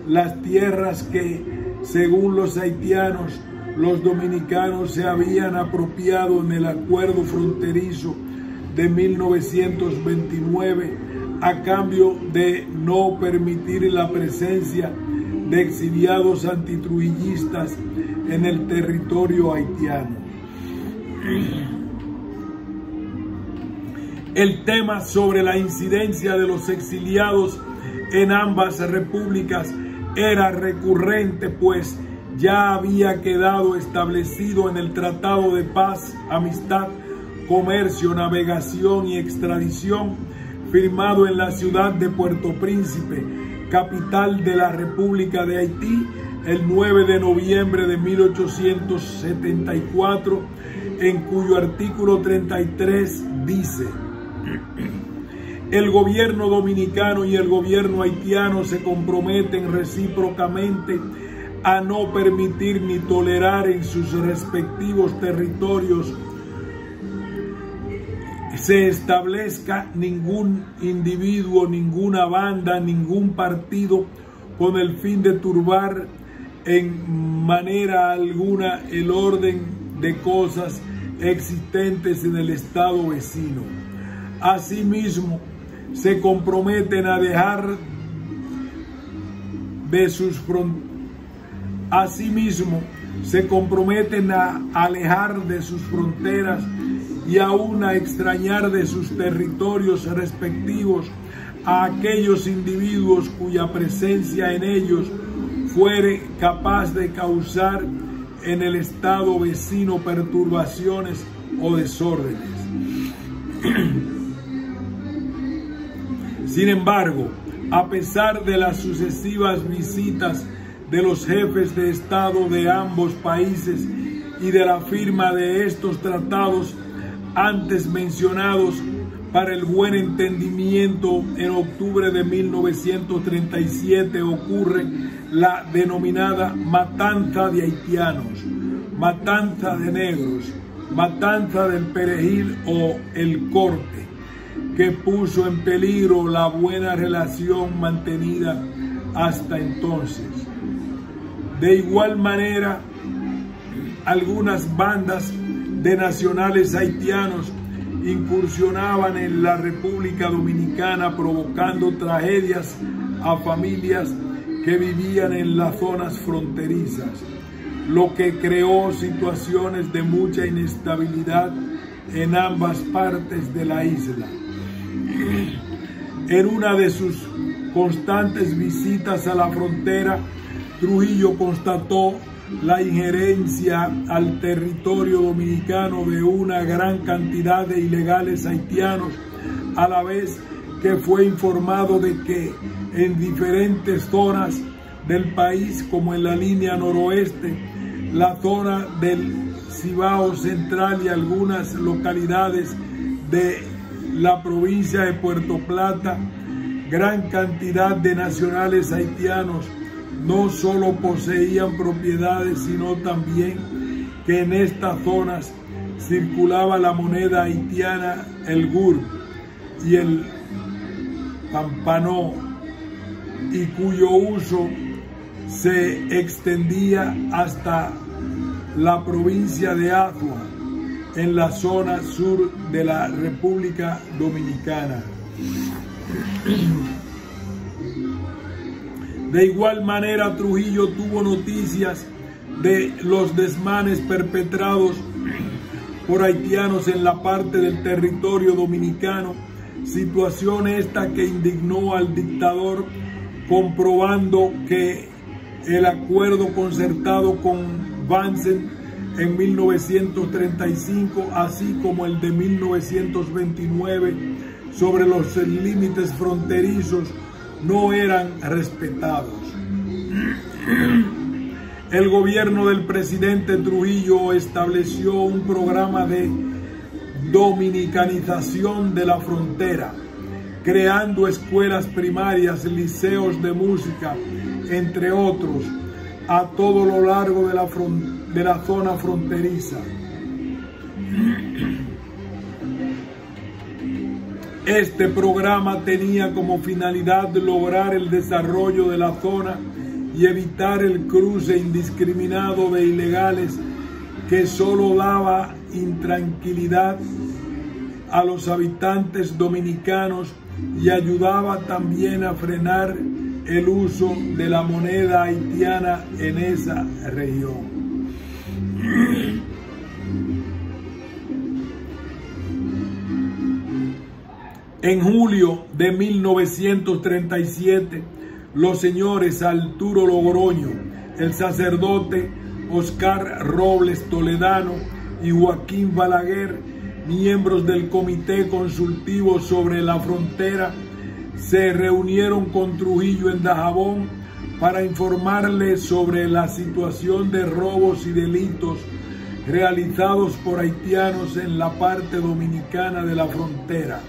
las tierras que, según los haitianos, los dominicanos se habían apropiado en el acuerdo fronterizo de 1929, a cambio de no permitir la presencia de exiliados antitrujillistas en el territorio haitiano. El tema sobre la incidencia de los exiliados en ambas repúblicas era recurrente, pues ya había quedado establecido en el Tratado de Paz, Amistad, Comercio, Navegación y Extradición, firmado en la ciudad de Puerto Príncipe, capital de la República de Haití, el 9 de noviembre de 1874, en cuyo artículo 33 dice: el gobierno dominicano y el gobierno haitiano se comprometen recíprocamente a no permitir ni tolerar en sus respectivos territorios se establezca ningún individuo, ninguna banda, ningún partido con el fin de turbar en manera alguna el orden de cosas existentes en el estado vecino. Asimismo, se comprometen a dejar de sus fronteras. Asimismo, se comprometen a alejar de sus fronteras y aún a extrañar de sus territorios respectivos a aquellos individuos cuya presencia en ellos fuere capaz de causar en el estado vecino perturbaciones o desórdenes. Sin embargo, a pesar de las sucesivas visitas de los jefes de Estado de ambos países y de la firma de estos tratados antes mencionados para el buen entendimiento, en octubre de 1937 ocurre la denominada matanza de haitianos, matanza de negros, matanza del Perejil o el Corte, que puso en peligro la buena relación mantenida hasta entonces. De igual manera, algunas bandas de nacionales haitianos incursionaban en la República Dominicana, provocando tragedias a familias que vivían en las zonas fronterizas. lo que creó situaciones de mucha inestabilidad en ambas partes de la isla. En una de sus constantes visitas a la frontera, Trujillo constató la injerencia al territorio dominicano de una gran cantidad de ilegales haitianos, a la vez que fue informado de que en diferentes zonas del país, como en la línea noroeste, la zona del Cibao Central y algunas localidades de la provincia de Puerto Plata, gran cantidad de nacionales haitianos no solo poseían propiedades, sino también que en estas zonas circulaba la moneda haitiana, el gur y el pampanó, y cuyo uso se extendía hasta la provincia de Azua, en la zona sur de la República Dominicana. De igual manera, Trujillo tuvo noticias de los desmanes perpetrados por haitianos en la parte del territorio dominicano, situación esta que indignó al dictador, comprobando que el acuerdo concertado con Banzer en 1935, así como el de 1929 sobre los límites fronterizos, no eran respetados. El gobierno del presidente Trujillo estableció un programa de dominicanización de la frontera, creando escuelas primarias, liceos de música, entre otros, a todo lo largo de la zona fronteriza. Este programa tenía como finalidad lograr el desarrollo de la zona y evitar el cruce indiscriminado de ilegales que solo daba intranquilidad a los habitantes dominicanos y ayudaba también a frenar el uso de la moneda haitiana en esa región. En julio de 1937, los señores Arturo Logroño, el sacerdote Oscar Robles Toledano y Joaquín Balaguer, miembros del Comité Consultivo sobre la Frontera, se reunieron con Trujillo en Dajabón para informarle sobre la situación de robos y delitos realizados por haitianos en la parte dominicana de la frontera.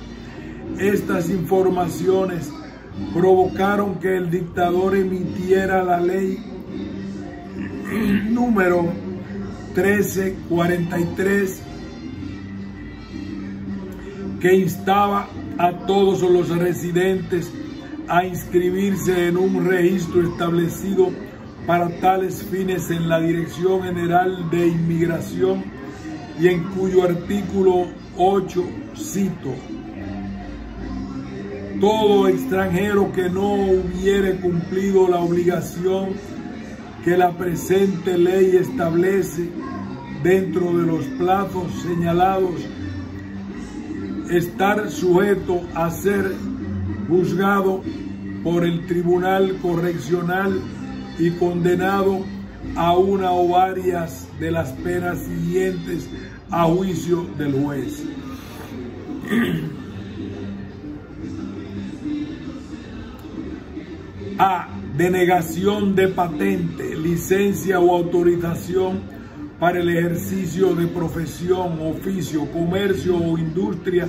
Estas informaciones provocaron que el dictador emitiera la ley número 1343, que instaba a todos los residentes a inscribirse en un registro establecido para tales fines en la Dirección General de Inmigración, y en cuyo artículo 8 cito: todo extranjero que no hubiere cumplido la obligación que la presente ley establece dentro de los plazos señalados, estar sujeto a ser juzgado por el Tribunal Correccional y condenado a una o varias de las penas siguientes a juicio del juez. A. Denegación de patente, licencia o autorización para el ejercicio de profesión, oficio, comercio o industria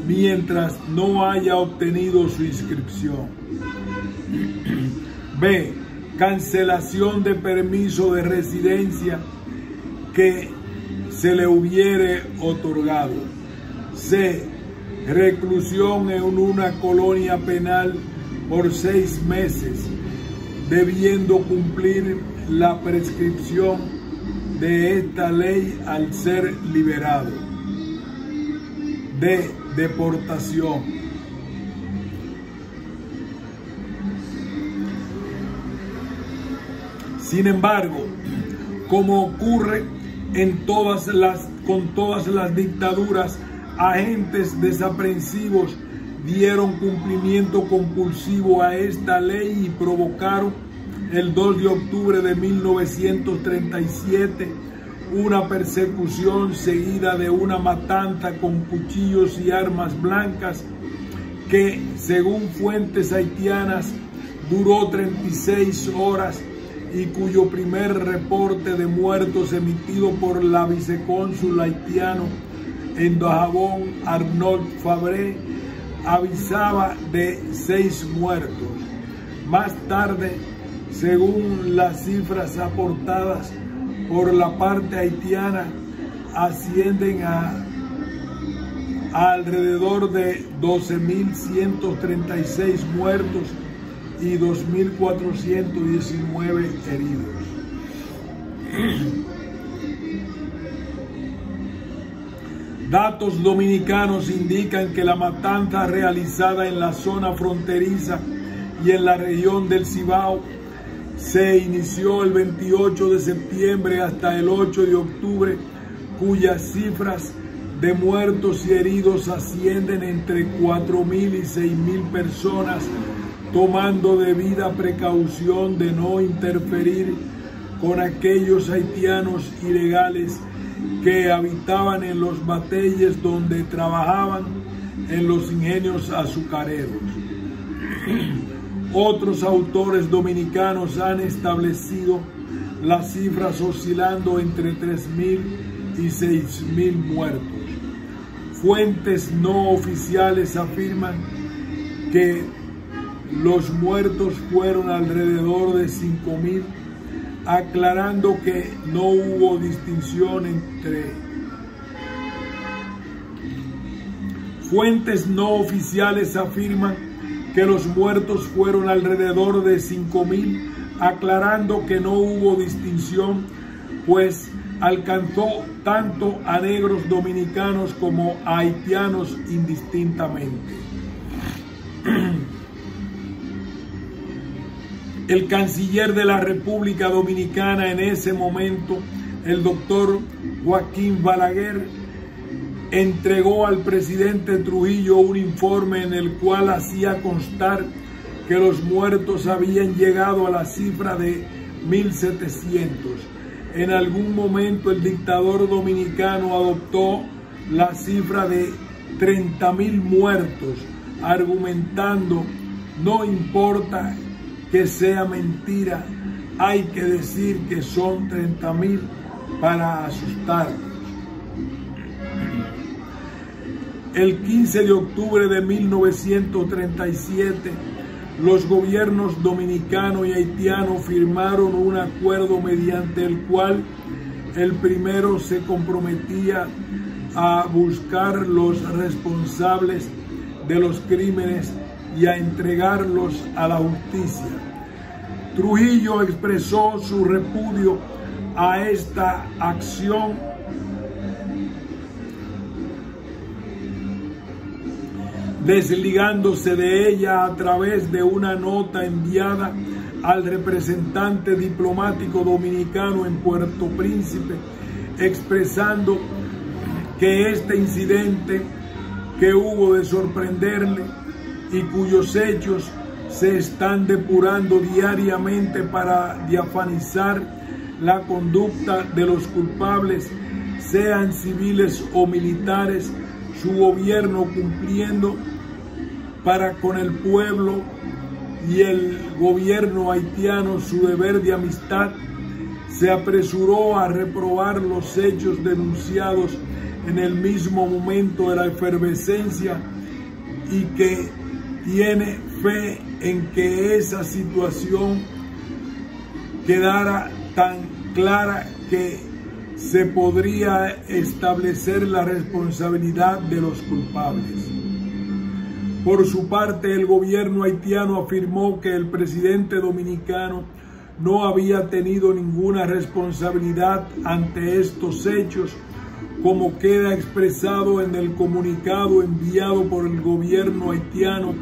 mientras no haya obtenido su inscripción. B. Cancelación de permiso de residencia que se le hubiere otorgado. C. Reclusión en una colonia penal por 6 meses, debiendo cumplir la prescripción de esta ley al ser liberado. D. Deportación. Sin embargo, Como ocurre con todas las dictaduras, agentes desaprensivos dieron cumplimiento compulsivo a esta ley y provocaron el 2 de octubre de 1937 una persecución seguida de una matanza con cuchillos y armas blancas que, según fuentes haitianas, duró 36 horas y cuyo primer reporte de muertos emitido por la vicecónsul haitiano en Dajabón, Arnold Fabre, avisaba de 6 muertos. Más tarde, según las cifras aportadas por la parte haitiana, ascienden a alrededor de 12.136 muertos y 2.419 heridos. Datos dominicanos indican que la matanza realizada en la zona fronteriza y en la región del Cibao se inició el 28 de septiembre hasta el 8 de octubre, cuyas cifras de muertos y heridos ascienden entre 4.000 y 6.000 personas, tomando debida precaución de no interferir con aquellos haitianos ilegales que habitaban en los bateyes donde trabajaban en los ingenios azucareros. Otros autores dominicanos han establecido las cifras oscilando entre 3.000 y 6.000 muertos. Fuentes no oficiales afirman que los muertos fueron alrededor de 5.000, aclarando que no hubo distinción entre fuentes no oficiales afirman que los muertos fueron alrededor de 5.000, aclarando que no hubo distinción, pues alcanzó tanto a negros dominicanos como a haitianos indistintamente. El canciller de la República Dominicana en ese momento, el doctor Joaquín Balaguer, entregó al presidente Trujillo un informe en el cual hacía constar que los muertos habían llegado a la cifra de 1.700. En algún momento el dictador dominicano adoptó la cifra de 30.000 muertos, argumentando: no importa que sea mentira, hay que decir que son 30.000 para asustarnos. El 15 de octubre de 1937, los gobiernos dominicano y haitiano firmaron un acuerdo mediante el cual el primero se comprometía a buscar los responsables de los crímenes y a entregarlos a la justicia. Trujillo expresó su repudio a esta acción, desligándose de ella a través de una nota enviada al representante diplomático dominicano en Puerto Príncipe, expresando que este incidente que hubo de sorprenderle y cuyos hechos se están depurando diariamente para diafanizar la conducta de los culpables, sean civiles o militares, su gobierno cumpliendo para con el pueblo y el gobierno haitiano su deber de amistad, se apresuró a reprobar los hechos denunciados en el mismo momento de la efervescencia y que tiene fe en que esa situación quedara tan clara que se podría establecer la responsabilidad de los culpables. Por su parte, el gobierno haitiano afirmó que el presidente dominicano no había tenido ninguna responsabilidad ante estos hechos, como queda expresado en el comunicado enviado por el gobierno haitiano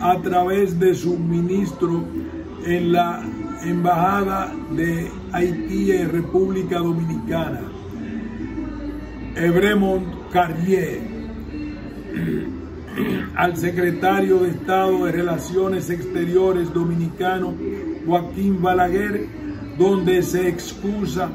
a través de su ministro en la Embajada de Haití en República Dominicana, Ebremont Carrier, al secretario de Estado de Relaciones Exteriores dominicano Joaquín Balaguer, donde se excusa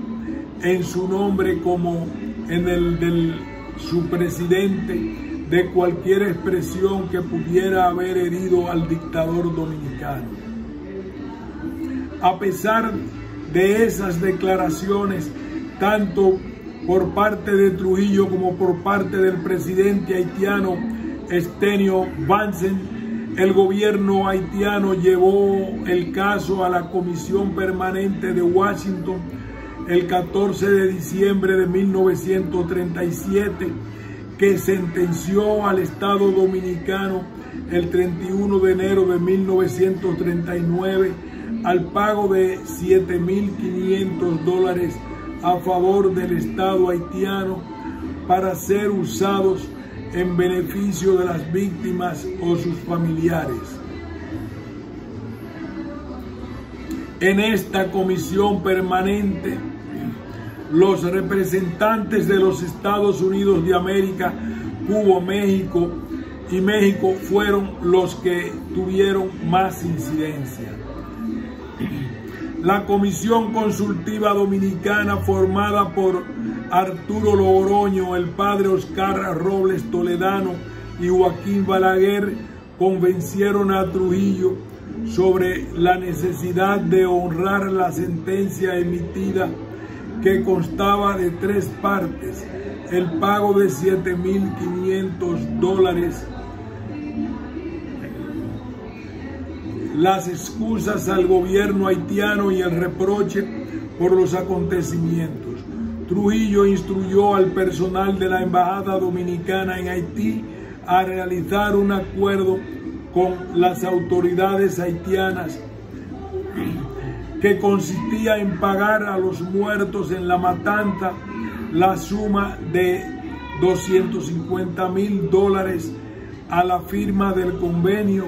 en su nombre como en el de su presidente de cualquier expresión que pudiera haber herido al dictador dominicano. A pesar de esas declaraciones, tanto por parte de Trujillo como por parte del presidente haitiano Estenio Bansen, el gobierno haitiano llevó el caso a la Comisión Permanente de Washington el 14 de diciembre de 1937, que sentenció al Estado dominicano el 31 de enero de 1939 al pago de $7.500 a favor del Estado haitiano para ser usados en beneficio de las víctimas o sus familiares. En esta comisión permanente, los representantes de los Estados Unidos de América, Cuba, México y México fueron los que tuvieron más incidencia. La Comisión Consultiva Dominicana, formada por Arturo Logroño, el padre Oscar Robles Toledano y Joaquín Balaguer, convencieron a Trujillo sobre la necesidad de honrar la sentencia emitida, que constaba de 3 partes: el pago de $7.500, las excusas al gobierno haitiano y el reproche por los acontecimientos. Trujillo instruyó al personal de la Embajada Dominicana en Haití a realizar un acuerdo con las autoridades haitianas que consistía en pagar a los muertos en la matanza la suma de $250.000 a la firma del convenio,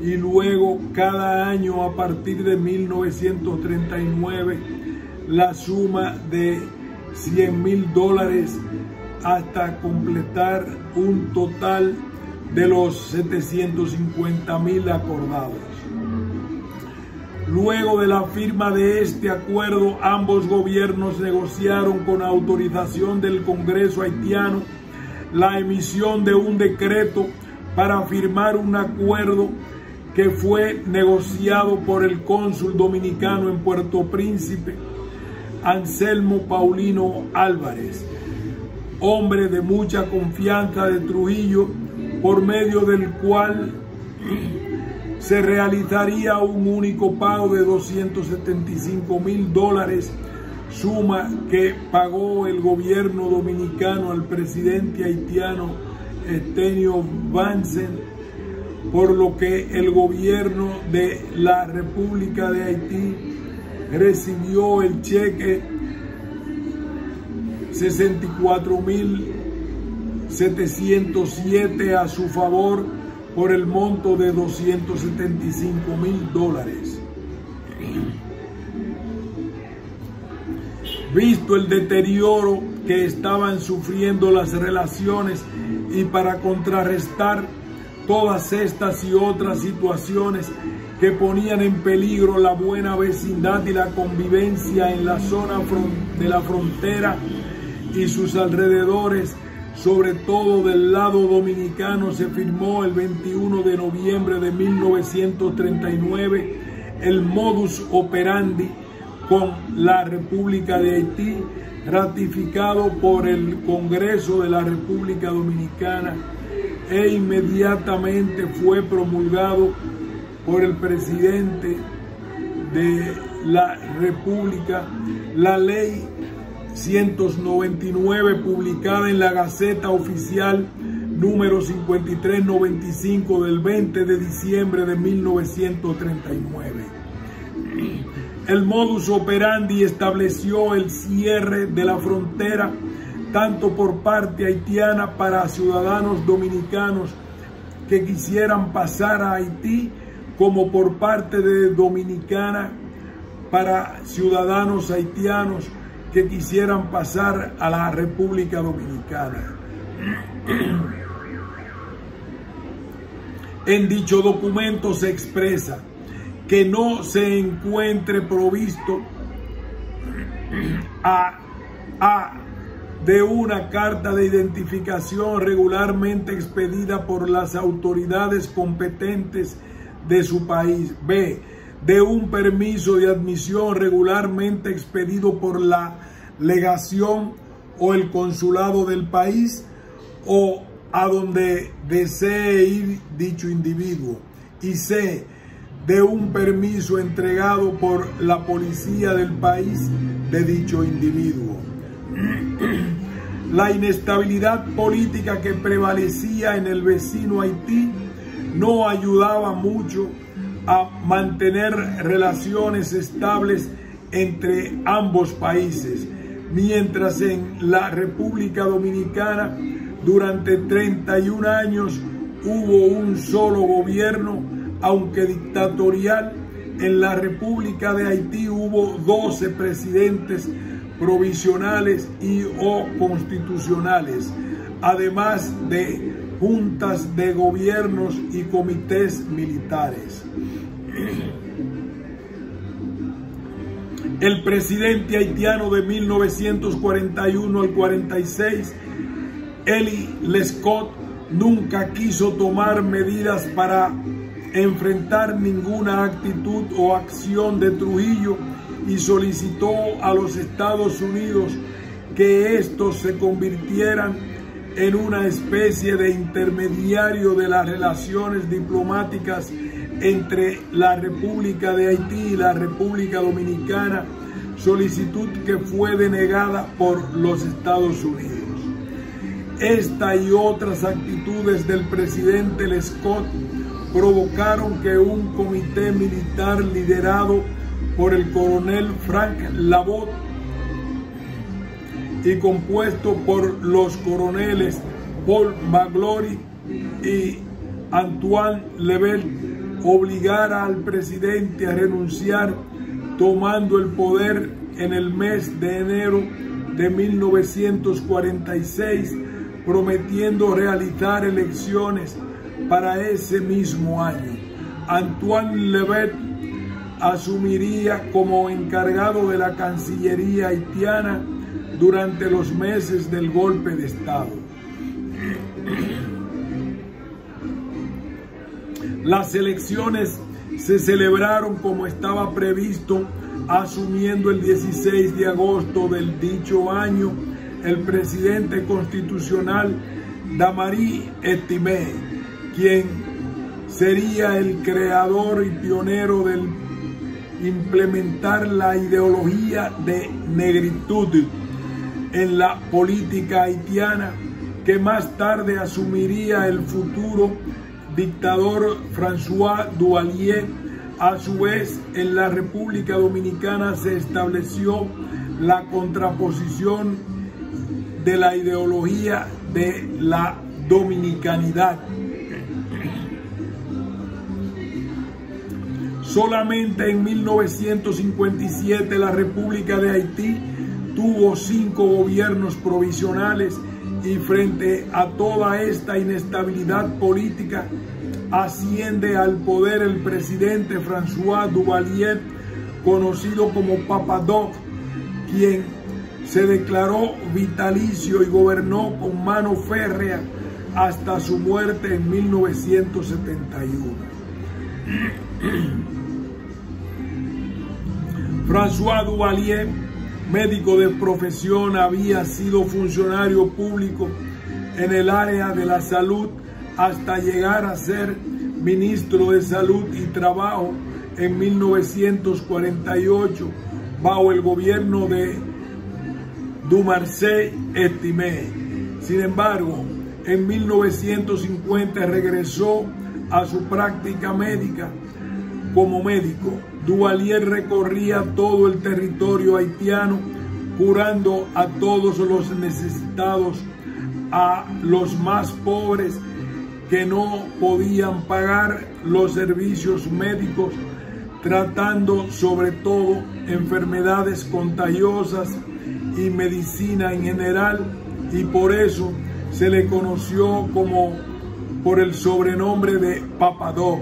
y luego cada año a partir de 1939 la suma de $100.000 hasta completar un total de los $750.000 acordados. Luego de la firma de este acuerdo, ambos gobiernos negociaron con autorización del Congreso haitiano la emisión de un decreto para firmar un acuerdo que fue negociado por el cónsul dominicano en Puerto Príncipe, Anselmo Paulino Álvarez, hombre de mucha confianza de Trujillo, por medio del cual se realizaría un único pago de $275.000, suma que pagó el gobierno dominicano al presidente haitiano Estenio Bansen, por lo que el gobierno de la República de Haití recibió el cheque $64.707 a su favor por el monto de $275.000. Visto el deterioro que estaban sufriendo las relaciones y para contrarrestar todas estas y otras situaciones que ponían en peligro la buena vecindad y la convivencia en la zona de la frontera y sus alrededores, sobre todo del lado dominicano, se firmó el 21 de noviembre de 1939 el modus operandi con la República de Haití, ratificado por el Congreso de la República Dominicana, e inmediatamente fue promulgado por el presidente de la República la ley 199, publicada en la Gaceta Oficial número 5395 del 20 de diciembre de 1939. El modus operandi estableció el cierre de la frontera tanto por parte haitiana para ciudadanos dominicanos que quisieran pasar a Haití, como por parte de Dominicana para ciudadanos haitianos que quisieran pasar a la República Dominicana. En dicho documento se expresa que no se encuentre provisto de una carta de identificación regularmente expedida por las autoridades competentes de su país. B, de un permiso de admisión regularmente expedido por la legación o el consulado del país o a donde desee ir dicho individuo. Y C, de un permiso entregado por la policía del país de dicho individuo. La inestabilidad política que prevalecía en el vecino Haití no ayudaba mucho a mantener relaciones estables entre ambos países, mientras en la República Dominicana durante 31 años hubo un solo gobierno, aunque dictatorial. En la República de Haití hubo 12 presidentes provisionales y o constitucionales, además de juntas de gobiernos y comités militares. El presidente haitiano de 1941 al 46, Élie Lescot, nunca quiso tomar medidas para enfrentar ninguna actitud o acción de Trujillo y solicitó a los Estados Unidos que estos se convirtieran en una especie de intermediario de las relaciones diplomáticas entre la República de Haití y la República Dominicana, solicitud que fue denegada por los Estados Unidos. Esta y otras actitudes del presidente Lescot provocaron que un comité militar liderado por el coronel Frank Labot y compuesto por los coroneles Paul McGlory y Antoine Lebel obligara al presidente a renunciar, tomando el poder en el mes de enero de 1946, prometiendo realizar elecciones para ese mismo año. Antoine Lebel asumiría como encargado de la Cancillería haitiana durante los meses del golpe de Estado. Las elecciones se celebraron como estaba previsto, asumiendo el 16 de agosto del dicho año el presidente constitucional Damari Estimé, quien sería el creador y pionero del implementar la ideología de negritud en la política haitiana, que más tarde asumiría el futuro dictador François Duvalier. A su vez, en la República Dominicana se estableció la contraposición de la ideología de la dominicanidad. Solamente en 1957 la República de Haití tuvo 5 gobiernos provisionales y frente a toda esta inestabilidad política asciende al poder el presidente François Duvalier, conocido como Papa Doc, quien se declaró vitalicio y gobernó con mano férrea hasta su muerte en 1971. François Duvalier, médico de profesión, había sido funcionario público en el área de la salud hasta llegar a ser ministro de Salud y Trabajo en 1948 bajo el gobierno de Dumarcet Estimé. Sin embargo, en 1950 regresó a su práctica médica como médico. Duvalier recorría todo el territorio haitiano, curando a todos los necesitados, a los más pobres que no podían pagar los servicios médicos, tratando sobre todo enfermedades contagiosas y medicina en general, y por eso se le conoció por el sobrenombre de Papa Doc,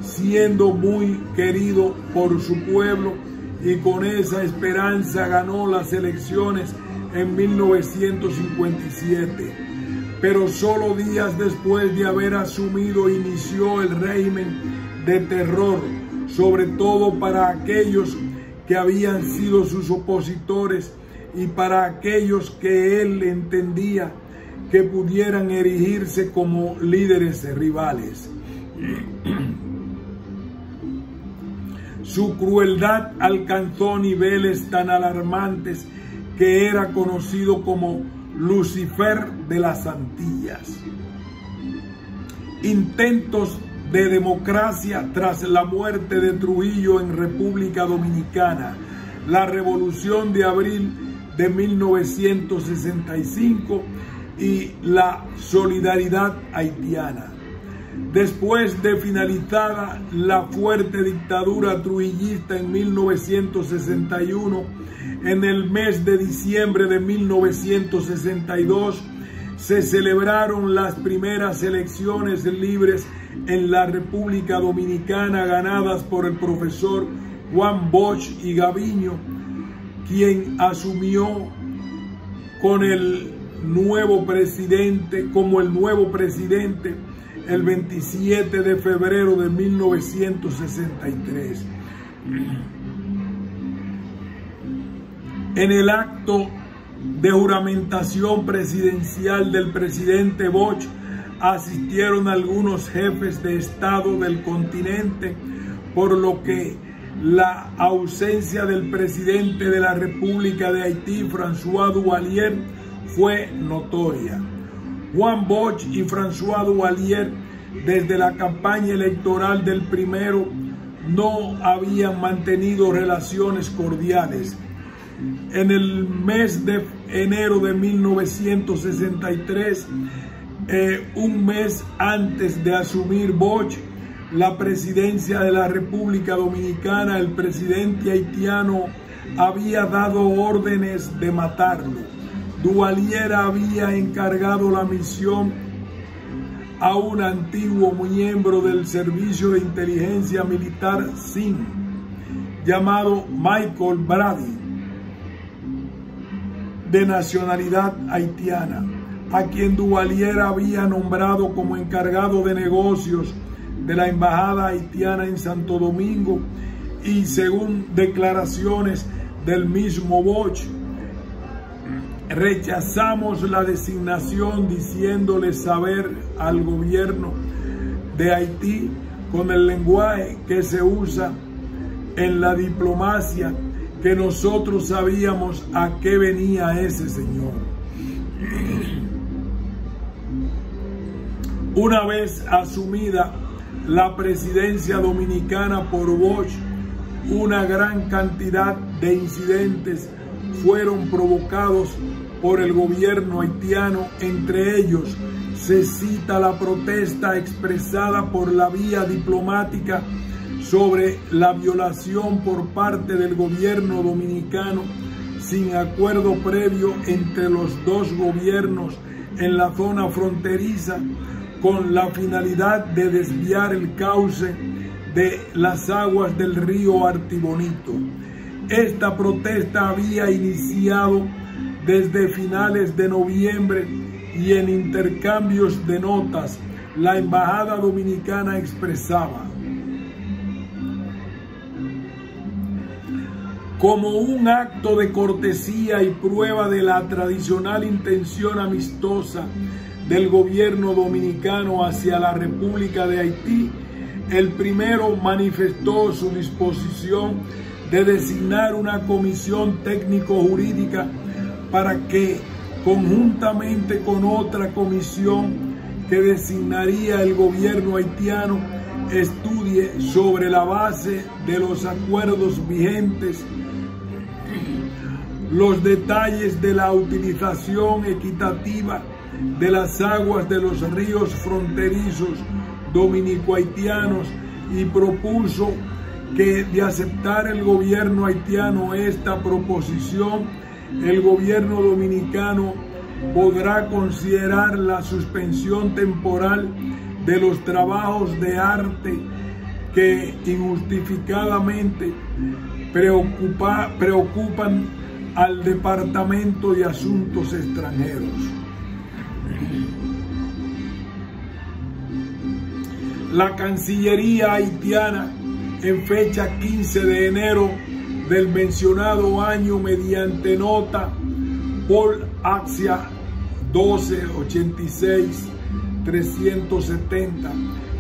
siendo muy querido por su pueblo, y con esa esperanza ganó las elecciones en 1957. Pero solo días después de haber asumido inició el régimen de terror, sobre todo para aquellos que habían sido sus opositores y para aquellos que él entendía que pudieran erigirse como líderes rivales. Su crueldad alcanzó niveles tan alarmantes que era conocido como Lucifer de las Antillas. Intentos de democracia tras la muerte de Trujillo en República Dominicana, la Revolución de Abril de 1965 y la solidaridad haitiana. Después de finalizada la fuerte dictadura trujillista en 1961, en el mes de diciembre de 1962 se celebraron las primeras elecciones libres en la República Dominicana, ganadas por el profesor Juan Bosch y Gaviño, quien asumió como el nuevo presidente el 27 de febrero de 1963. En el acto de juramentación presidencial del presidente Bosch asistieron algunos jefes de Estado del continente, por lo que la ausencia del presidente de la República de Haití, François Duvalier, fue notoria. Juan Bosch y François Duvalier, desde la campaña electoral del primero, no habían mantenido relaciones cordiales. En el mes de enero de 1963, un mes antes de asumir Bosch la presidencia de la República Dominicana, el presidente haitiano había dado órdenes de matarlo. Duvalier había encargado la misión a un antiguo miembro del Servicio de Inteligencia Militar SIN, llamado Michael Brady, de nacionalidad haitiana, a quien Duvalier había nombrado como encargado de negocios de la embajada haitiana en Santo Domingo, y según declaraciones del mismo Bosch, rechazamos la designación, diciéndole saber al gobierno de Haití, con el lenguaje que se usa en la diplomacia, que nosotros sabíamos a qué venía ese señor. Una vez asumida la presidencia dominicana por Bosch, una gran cantidad de incidentes fueron provocados por el gobierno haitiano. Entre ellos se cita la protesta expresada por la vía diplomática sobre la violación por parte del gobierno dominicano, sin acuerdo previo entre los dos gobiernos en la zona fronteriza, con la finalidad de desviar el cauce de las aguas del río Artibonito. Esta protesta había iniciado desde finales de noviembre, y en intercambios de notas la embajada dominicana expresaba: como un acto de cortesía y prueba de la tradicional intención amistosa del gobierno dominicano hacia la República de Haití, el primero manifestó su disposición de designar una comisión técnico-jurídica para que, conjuntamente con otra comisión que designaría el gobierno haitiano, estudie sobre la base de los acuerdos vigentes los detalles de la utilización equitativa de las aguas de los ríos fronterizos dominico-haitianos, y propuso que de aceptar el gobierno haitiano esta proposición, el gobierno dominicano podrá considerar la suspensión temporal de los trabajos de arte que injustificadamente preocupan al Departamento de Asuntos Extranjeros. La Cancillería haitiana, en fecha 15 de enero del mencionado año, mediante nota por Axia 1286-370,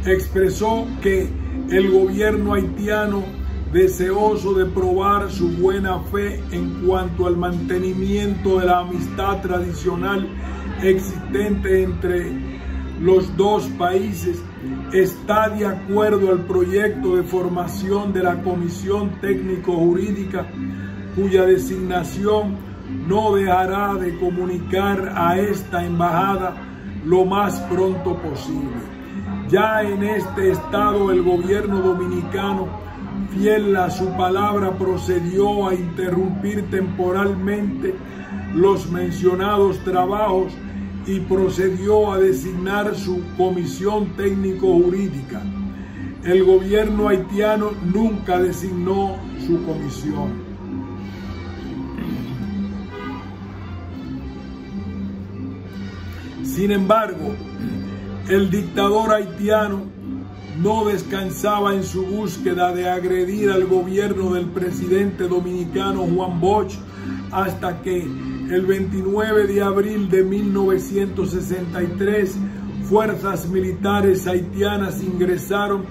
expresó que el gobierno haitiano, deseoso de probar su buena fe en cuanto al mantenimiento de la amistad tradicional existente entre los dos países, está de acuerdo al proyecto de formación de la Comisión Técnico-Jurídica, cuya designación no dejará de comunicar a esta embajada lo más pronto posible. Ya en este estado, el gobierno dominicano, fiel a su palabra, procedió a interrumpir temporalmente los mencionados trabajos y procedió a designar su comisión técnico-jurídica. El gobierno haitiano nunca designó su comisión. Sin embargo, el dictador haitiano no descansaba en su búsqueda de agredir al gobierno del presidente dominicano Juan Bosch, hasta que el 29 de abril de 1963 fuerzas militares haitianas ingresaron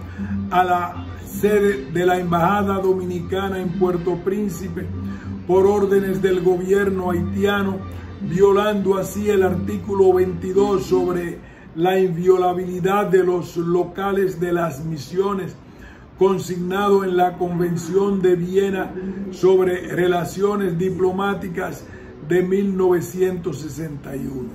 a la sede de la Embajada Dominicana en Puerto Príncipe por órdenes del gobierno haitiano, violando así el artículo 22 sobre la inviolabilidad de los locales de las misiones, consignado en la Convención de Viena sobre Relaciones Diplomáticas de 1961.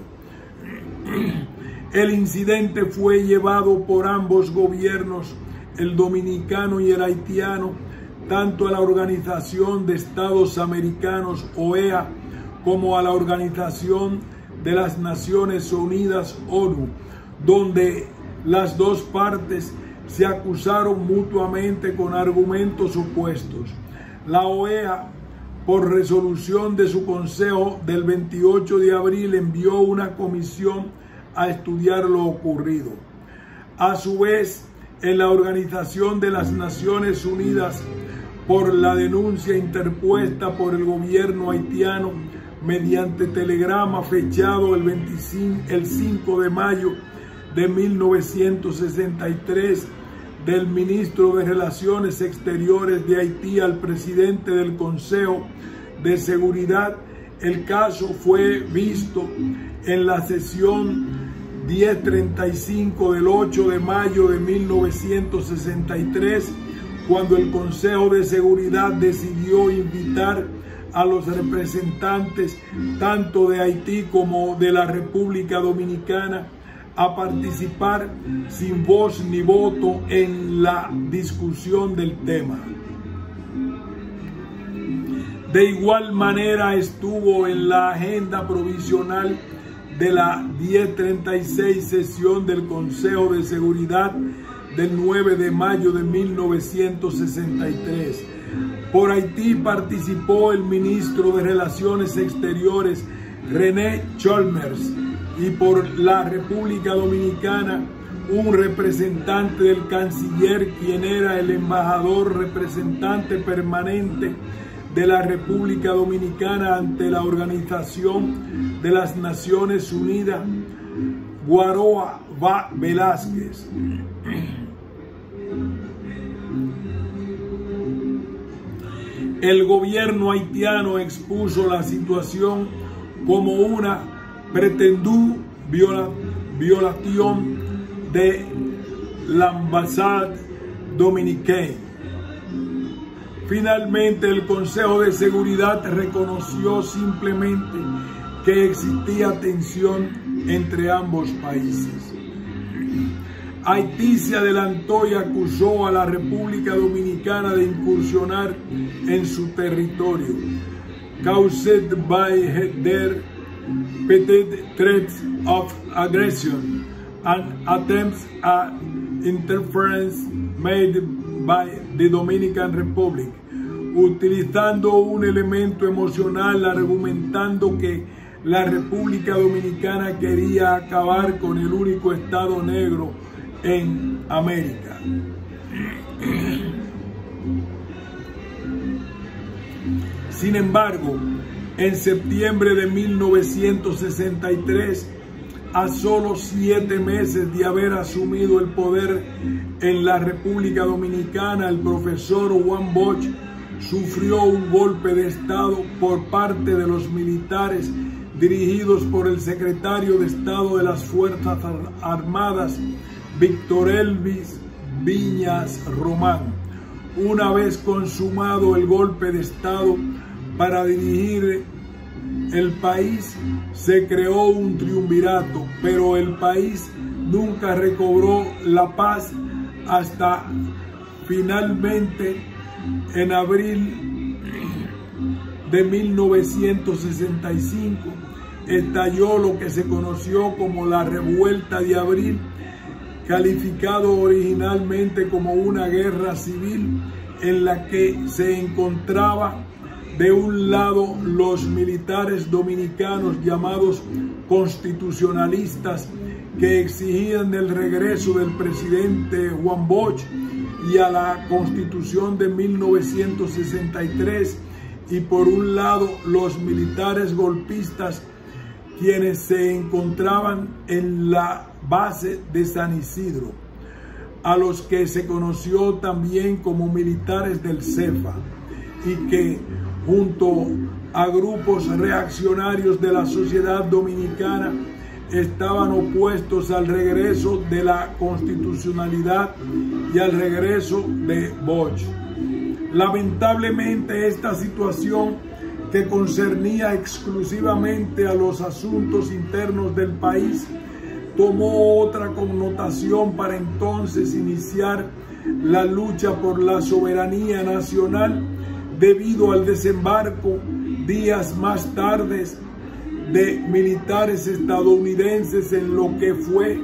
El incidente fue llevado por ambos gobiernos, el dominicano y el haitiano, tanto a la Organización de Estados Americanos, OEA, como a la Organización de las Naciones Unidas, ONU, donde las dos partes se acusaron mutuamente con argumentos opuestos. La OEA, por resolución de su Consejo del 28 de abril, envió una comisión a estudiar lo ocurrido. A su vez, en la Organización de las Naciones Unidas, por la denuncia interpuesta por el gobierno haitiano mediante telegrama fechado el 5 de mayo de 1963 del ministro de Relaciones Exteriores de Haití al presidente del Consejo de Seguridad, el caso fue visto en la sesión 1035 del 8 de mayo de 1963, cuando el Consejo de Seguridad decidió invitar a los representantes tanto de Haití como de la República Dominicana a participar sin voz ni voto en la discusión del tema. De igual manera estuvo en la agenda provisional de la 1036 sesión del Consejo de Seguridad del 9 de mayo de 1963. Por Haití participó el ministro de Relaciones Exteriores, René Chalmers, y por la República Dominicana, un representante del canciller, quien era el embajador representante permanente de la República Dominicana ante la Organización de las Naciones Unidas, Guaroa Velázquez. El gobierno haitiano expuso la situación como una pretendida violación de la embajada dominicana. Finalmente, el Consejo de Seguridad reconoció simplemente que existía tensión entre ambos países. Haití se adelantó y acusó a la República Dominicana de incursionar en su territorio, caused by their repeated threats of aggression and attempts at interference made by the Dominican Republic, utilizando un elemento emocional, argumentando que la República Dominicana quería acabar con el único estado negro en América. Sin embargo, en septiembre de 1963, a solo 7 meses de haber asumido el poder en la República Dominicana, el profesor Juan Bosch sufrió un golpe de Estado por parte de los militares dirigidos por el secretario de Estado de las Fuerzas Armadas, Víctor Elvis Viñas Román. Una vez consumado el golpe de Estado para dirigir el país, se creó un triunvirato, pero el país nunca recobró la paz hasta finalmente en abril de 1965 estalló lo que se conoció como la Revuelta de Abril, calificado originalmente como una guerra civil en la que se encontraba de un lado los militares dominicanos llamados constitucionalistas que exigían el regreso del presidente Juan Bosch y a la Constitución de 1963, y por un lado los militares golpistas quienes se encontraban en la base de San Isidro, a los que se conoció también como militares del CEFA, y que junto a grupos reaccionarios de la sociedad dominicana estaban opuestos al regreso de la constitucionalidad y al regreso de Bosch. Lamentablemente, esta situación, que concernía exclusivamente a los asuntos internos del país, tomó otra connotación para entonces iniciar la lucha por la soberanía nacional, debido al desembarco días más tarde de militares estadounidenses en lo que fue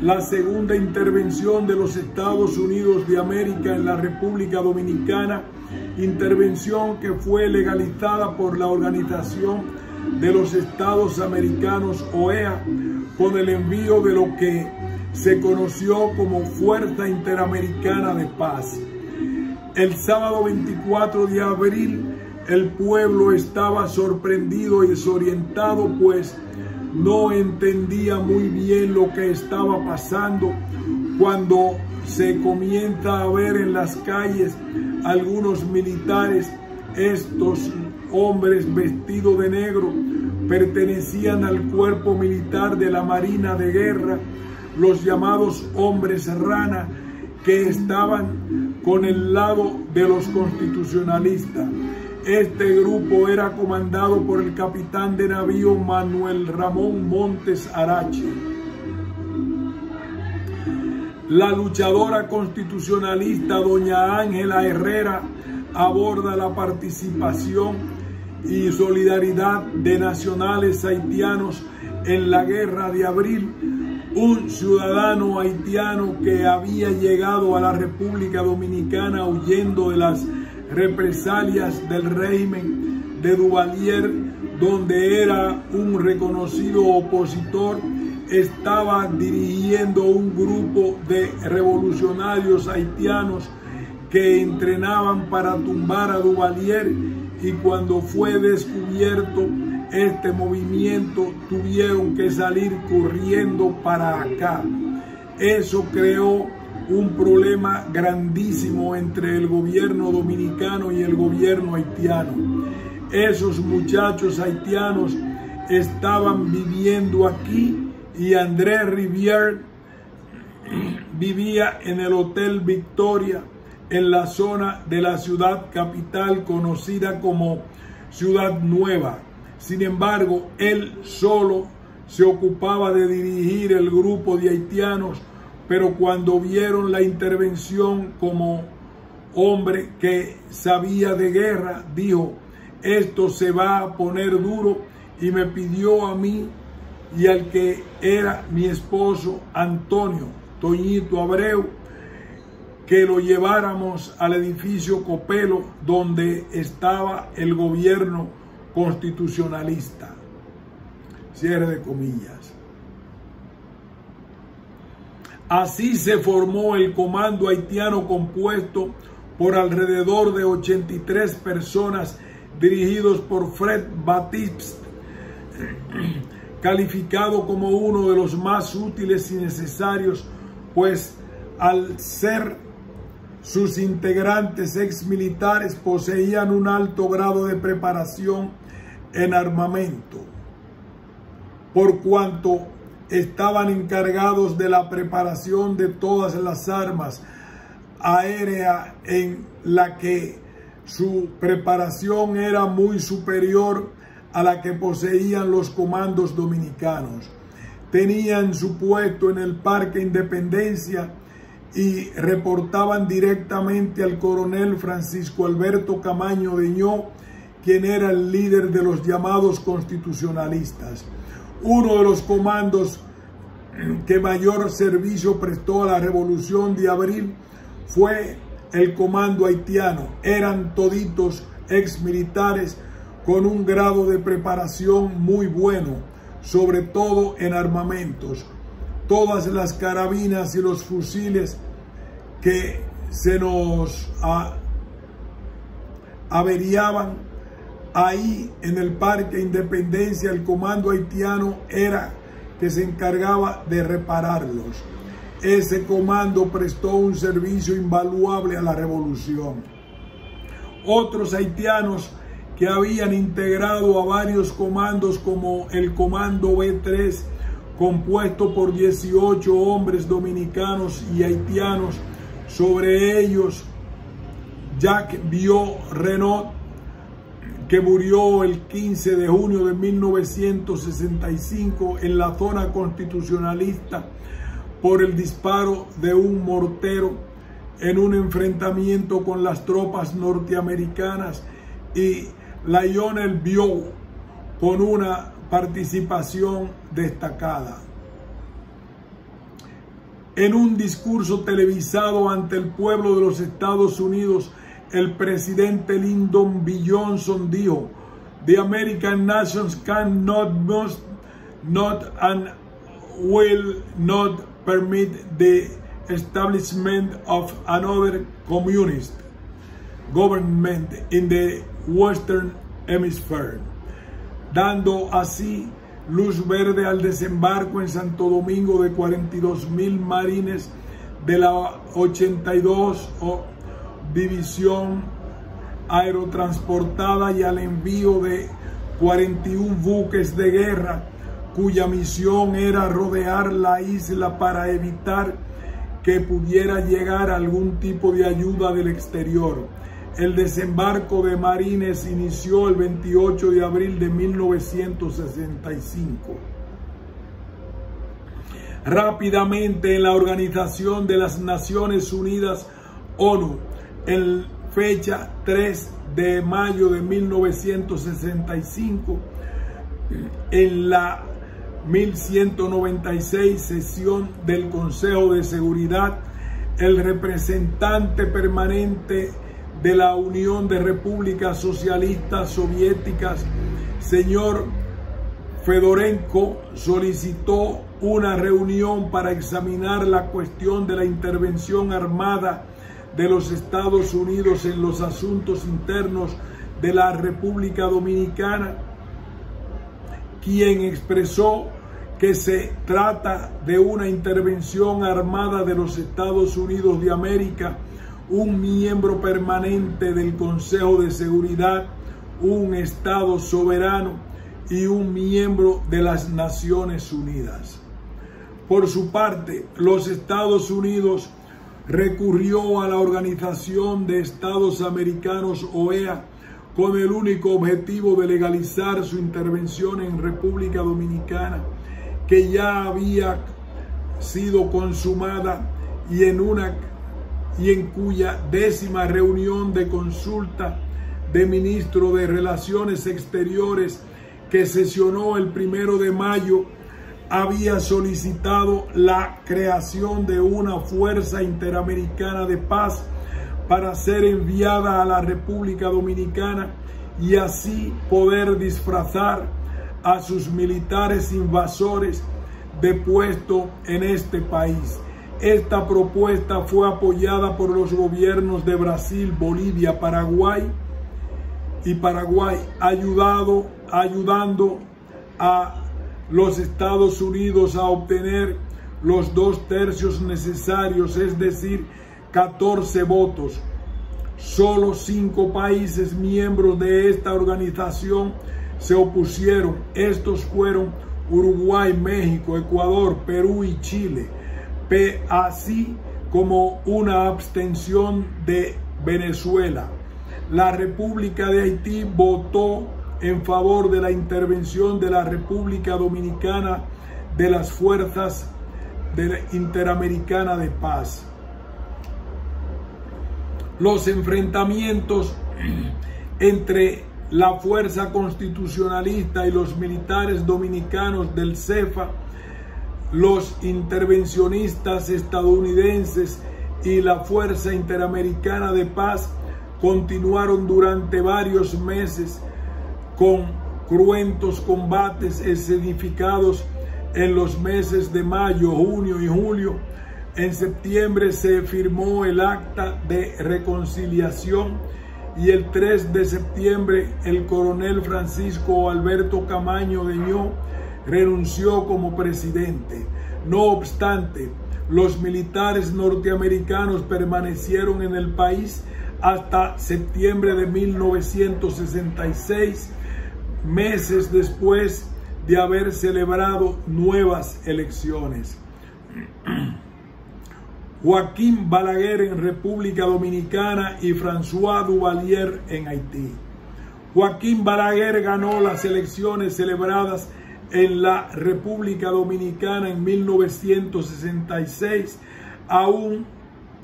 la segunda intervención de los Estados Unidos de América en la República Dominicana, intervención que fue legalizada por la Organización de los Estados Americanos, OEA, con el envío de lo que se conoció como Fuerza Interamericana de Paz. El sábado 24 de abril, el pueblo estaba sorprendido y desorientado, pues no entendía muy bien lo que estaba pasando, cuando se comienza a ver en las calles algunos militares. Estos hombres vestidos de negro pertenecían al cuerpo militar de la Marina de Guerra, los llamados hombres rana, que estaban con el lado de los constitucionalistas. Este grupo era comandado por el capitán de navío Manuel Ramón Montes Arache. La luchadora constitucionalista doña Ángela Herrera aborda la participación y solidaridad de nacionales haitianos en la Guerra de Abril. Un ciudadano haitiano que había llegado a la República Dominicana huyendo de las represalias del régimen de Duvalier, donde era un reconocido opositor, estaba dirigiendo un grupo de revolucionarios haitianos que entrenaban para tumbar a Duvalier, y cuando fue descubierto este movimiento tuvieron que salir corriendo para acá. Eso creó un problema grandísimo entre el gobierno dominicano y el gobierno haitiano. Esos muchachos haitianos estaban viviendo aquí y André Rivière vivía en el Hotel Victoria, en la zona de la ciudad capital conocida como Ciudad Nueva. Sin embargo, él solo se ocupaba de dirigir el grupo de haitianos, pero cuando vieron la intervención como hombre que sabía de guerra, dijo: esto se va a poner duro, y me pidió a mí y al que era mi esposo Antonio Toñito Abreu que lo lleváramos al edificio Copelo, donde estaba el gobierno constitucionalista. Cierre de comillas. Así se formó el comando haitiano, compuesto por alrededor de 83 personas, dirigidos por Fred Batiste, calificado como uno de los más útiles y necesarios, pues al ser sus integrantes exmilitares poseían un alto grado de preparación en armamento, por cuanto estaban encargados de la preparación de todas las armas aéreas, en la que su preparación era muy superior a la que poseían los comandos dominicanos. Tenían su puesto en el Parque Independencia y reportaban directamente al coronel Francisco Alberto Camaño Deñó, quien era el líder de los llamados constitucionalistas. Uno de los comandos que mayor servicio prestó a la Revolución de Abril fue el comando haitiano. Eran toditos exmilitares con un grado de preparación muy bueno, sobre todo en armamentos. Todas las carabinas y los fusiles que se nos averiaban ahí en el Parque Independencia, el comando haitiano era que se encargaba de repararlos. Ese comando prestó un servicio invaluable a la revolución. Otros haitianos que habían integrado a varios comandos, como el comando B3, compuesto por 18 hombres dominicanos y haitianos, sobre ellos Jacques Biot-Renaud, que murió el 15 de junio de 1965 en la zona constitucionalista por el disparo de un mortero en un enfrentamiento con las tropas norteamericanas, y Lionel Biot con una participación destacada. En un discurso televisado ante el pueblo de los Estados Unidos, el presidente Lyndon B. Johnson dijo: "The American nations cannot, must not, and will not permit the establishment of another communist government in the Western Hemisphere", dando así luz verde al desembarco en Santo Domingo de 42,000 marines de la 82 División Aerotransportada y al envío de 41 buques de guerra, cuya misión era rodear la isla para evitar que pudiera llegar algún tipo de ayuda del exterior. El desembarco de marines inició el 28 de abril de 1965. Rápidamente, en la Organización de las Naciones Unidas, ONU, en fecha 3 de mayo de 1965, en la 1196 sesión del Consejo de Seguridad, el representante permanente de la Unión de Repúblicas Socialistas Soviéticas, señor Fedorenko, solicitó una reunión para examinar la cuestión de la intervención armada de los Estados Unidos en los asuntos internos de la República Dominicana, quien expresó que se trata de una intervención armada de los Estados Unidos de América, un miembro permanente del Consejo de Seguridad, un Estado soberano y un miembro de las Naciones Unidas. Por su parte, los Estados Unidos recurrió a la Organización de Estados Americanos, OEA, con el único objetivo de legalizar su intervención en República Dominicana, que ya había sido consumada y en cuya 10ª reunión de consulta de ministros de Relaciones Exteriores que sesionó el 1 de mayo, había solicitado la creación de una fuerza interamericana de paz para ser enviada a la República Dominicana y así poder disfrazar a sus militares invasores de puesto en este país. Esta propuesta fue apoyada por los gobiernos de Brasil, Bolivia, Paraguay, ayudando a los Estados Unidos a obtener los 2/3 necesarios, es decir, 14 votos. Solo 5 países miembros de esta organización se opusieron. Estos fueron Uruguay, México, Ecuador, Perú y Chile, así como una abstención de Venezuela. La República de Haití votó en favor de la intervención de la República Dominicana de las Fuerzas Interamericana de Paz. Los enfrentamientos entre la fuerza constitucionalista y los militares dominicanos del CEFA, los intervencionistas estadounidenses y la Fuerza Interamericana de Paz continuaron durante varios meses con cruentos combates escenificados en los meses de mayo, junio y julio. En septiembre se firmó el Acta de Reconciliación y el 3 de septiembre el coronel Francisco Alberto Camaño Deñó renunció como presidente. No obstante, los militares norteamericanos permanecieron en el país hasta septiembre de 1966, meses después de haber celebrado nuevas elecciones. Joaquín Balaguer en República Dominicana y François Duvalier en Haití. Joaquín Balaguer ganó las elecciones celebradas en la República Dominicana en 1966, aún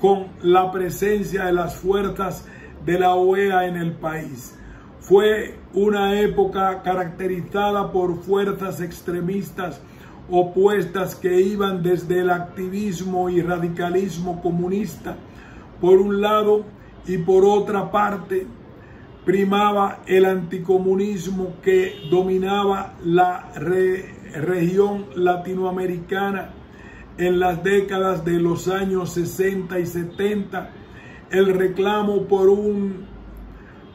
con la presencia de las fuerzas de la OEA en el país. Fue una época caracterizada por fuerzas extremistas opuestas que iban desde el activismo y radicalismo comunista por un lado y por otra parte primaba el anticomunismo que dominaba la región latinoamericana en las décadas de los años 60 y 70. El reclamo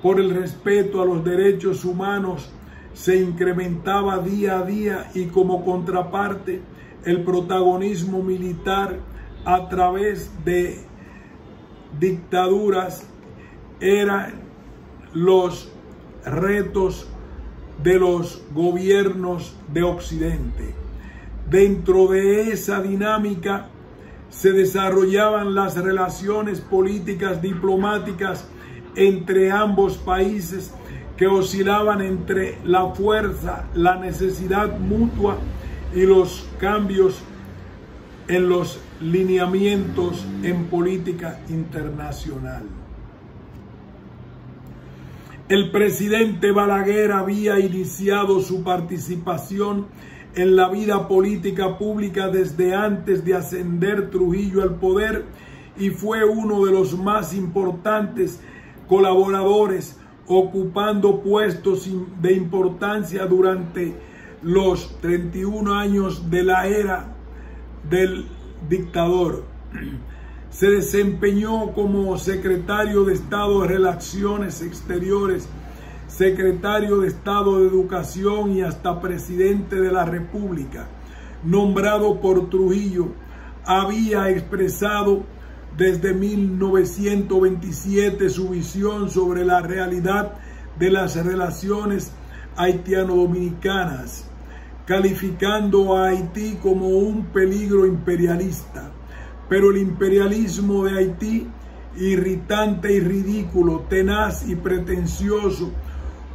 por el respeto a los derechos humanos se incrementaba día a día y como contraparte el protagonismo militar a través de dictaduras eran los retos de los gobiernos de Occidente. Dentro de esa dinámica se desarrollaban las relaciones políticas diplomáticas entre ambos países que oscilaban entre la fuerza, la necesidad mutua y los cambios en los lineamientos en política internacional. El presidente Balaguer había iniciado su participación en la vida política pública desde antes de ascender Trujillo al poder y fue uno de los más importantes colaboradores, ocupando puestos de importancia durante los 31 años de la era del dictador. Se desempeñó como secretario de Estado de Relaciones Exteriores, secretario de Estado de Educación y hasta presidente de la República. Nombrado por Trujillo, había expresado desde 1927 su visión sobre la realidad de las relaciones haitiano-dominicanas, calificando a Haití como un peligro imperialista. Pero el imperialismo de Haití, irritante y ridículo, tenaz y pretencioso,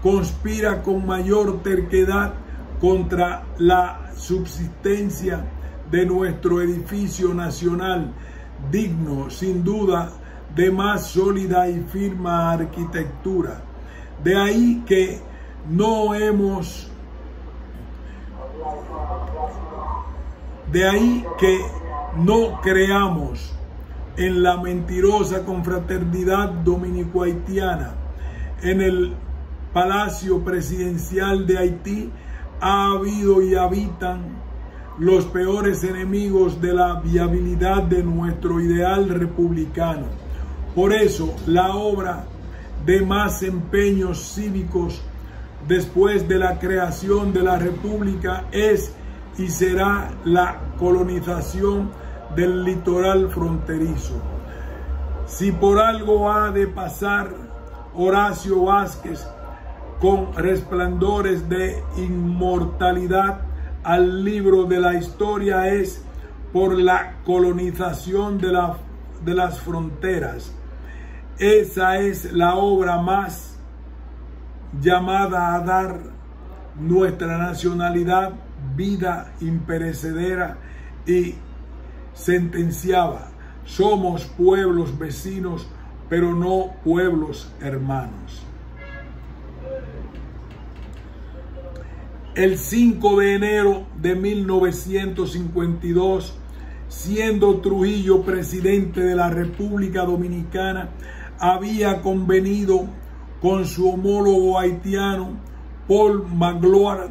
conspira con mayor terquedad contra la subsistencia de nuestro edificio nacional, digno, sin duda, de más sólida y firme arquitectura. De ahí que no creamos en la mentirosa confraternidad dominico-haitiana. En el Palacio Presidencial de Haití ha habido y habitan los peores enemigos de la viabilidad de nuestro ideal republicano. Por eso, la obra de más empeños cívicos después de la creación de la República es y será la colonización del litoral fronterizo. Si por algo ha de pasar Horacio Vázquez con resplandores de inmortalidad al libro de la historia, es por la colonización de las fronteras. Esa es la obra más llamada a dar nuestra nacionalidad vida imperecedera, y sentenciaba: somos pueblos vecinos, pero no pueblos hermanos. El 5 de enero de 1952, siendo Trujillo presidente de la República Dominicana, había convenido con su homólogo haitiano, Paul Magloire,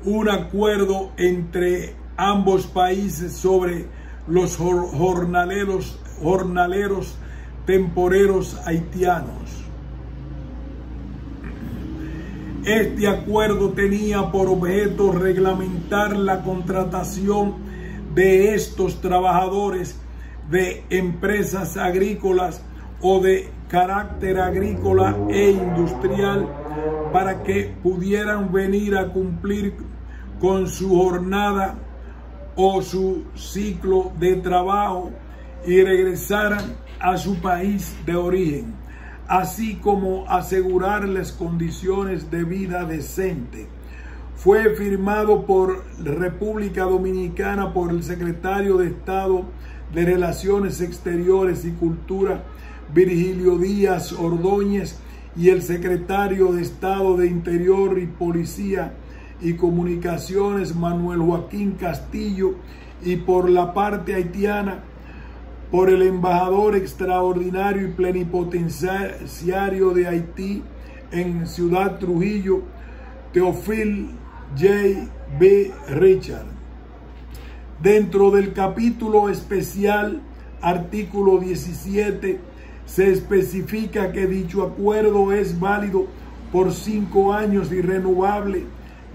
un acuerdo entre ambos países sobre los jornaleros temporeros haitianos. Este acuerdo tenía por objeto reglamentar la contratación de estos trabajadores de empresas agrícolas o de carácter agrícola e industrial para que pudieran venir a cumplir con su jornada o su ciclo de trabajo y regresaran a su país de origen, así como asegurarles condiciones de vida decente. Fue firmado por República Dominicana por el secretario de Estado de Relaciones Exteriores y Cultura, Virgilio Díaz Ordóñez, y el secretario de Estado de Interior y Policía y Comunicaciones, Manuel Joaquín Castillo, y por la parte haitiana, por el embajador extraordinario y plenipotenciario de Haití en Ciudad Trujillo, Théophile J. B. Richard. Dentro del capítulo especial, artículo 17, se especifica que dicho acuerdo es válido por 5 años y renovable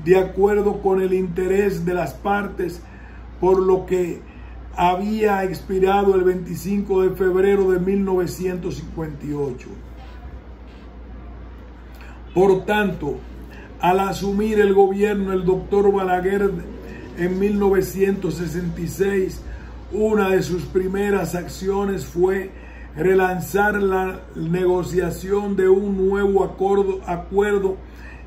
de acuerdo con el interés de las partes, por lo que había expirado el 25 de febrero de 1958. Por tanto, al asumir el gobierno el doctor Balaguer en 1966, una de sus primeras acciones fue relanzar la negociación de un nuevo acuerdo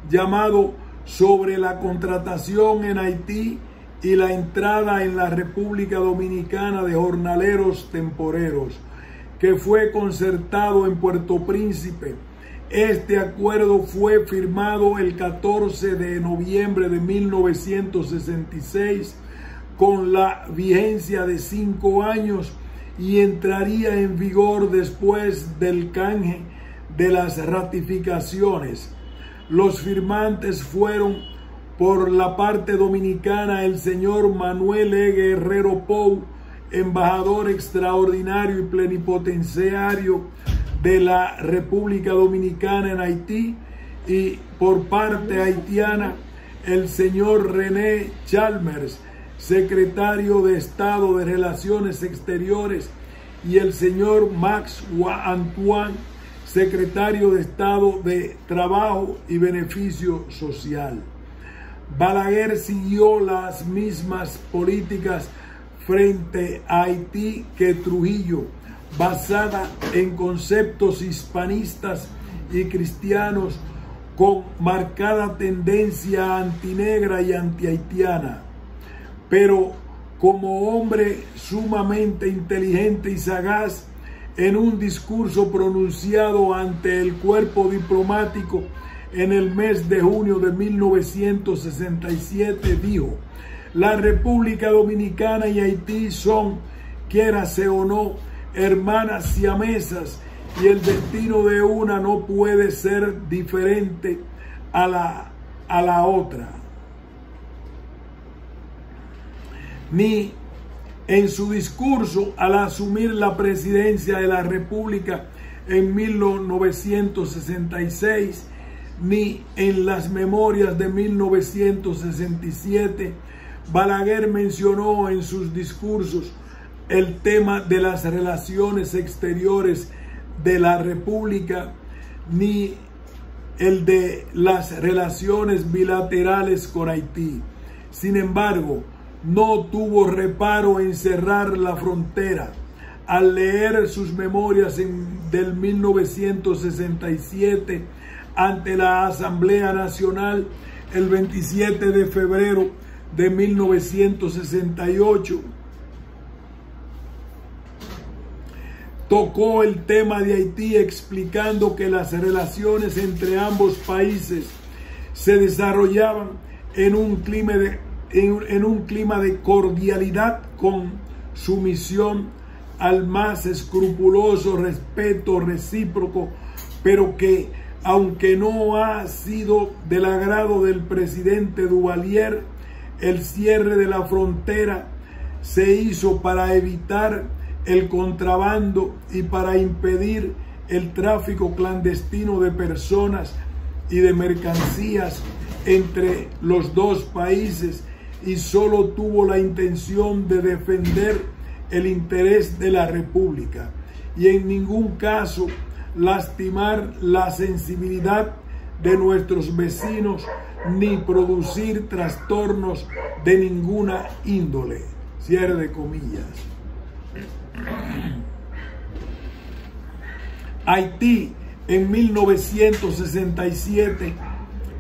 llamado sobre la contratación en Haití y la entrada en la República Dominicana de jornaleros temporeros, que fue concertado en Puerto Príncipe. Este acuerdo fue firmado el 14 de noviembre de 1966 con la vigencia de 5 años y entraría en vigor después del canje de las ratificaciones. Los firmantes fueron, por la parte dominicana, el señor Manuel E. Guerrero Pou, embajador extraordinario y plenipotenciario de la República Dominicana en Haití, y por parte haitiana, el señor René Chalmers, secretario de Estado de Relaciones Exteriores, y el señor Max Antoine, secretario de Estado de Trabajo y Beneficio Social. Balaguer siguió las mismas políticas frente a Haití que Trujillo, basada en conceptos hispanistas y cristianos con marcada tendencia antinegra y antihaitiana, pero como hombre sumamente inteligente y sagaz, en un discurso pronunciado ante el cuerpo diplomático en el mes de junio de 1967, dijo: la República Dominicana y Haití son, quiérase o no, hermanas siamesas, y el destino de una no puede ser diferente a la otra. Ni en su discurso al asumir la presidencia de la República en 1966, ni en las memorias de 1967, Balaguer mencionó en sus discursos el tema de las relaciones exteriores de la República, ni el de las relaciones bilaterales con Haití. Sin embargo, no tuvo reparo en cerrar la frontera. Al leer sus memorias del 1967 ante la Asamblea Nacional el 27 de febrero de 1968, tocó el tema de Haití, explicando que las relaciones entre ambos países se desarrollaban en un clima de cordialidad, con sumisión al más escrupuloso respeto recíproco, pero que, aunque no ha sido del agrado del presidente Duvalier, el cierre de la frontera se hizo para evitar el contrabando y para impedir el tráfico clandestino de personas y de mercancías entre los dos países, y solo tuvo la intención de defender el interés de la República y en ningún caso lastimar la sensibilidad de nuestros vecinos ni producir trastornos de ninguna índole. Cierre de comillas. Haití en 1967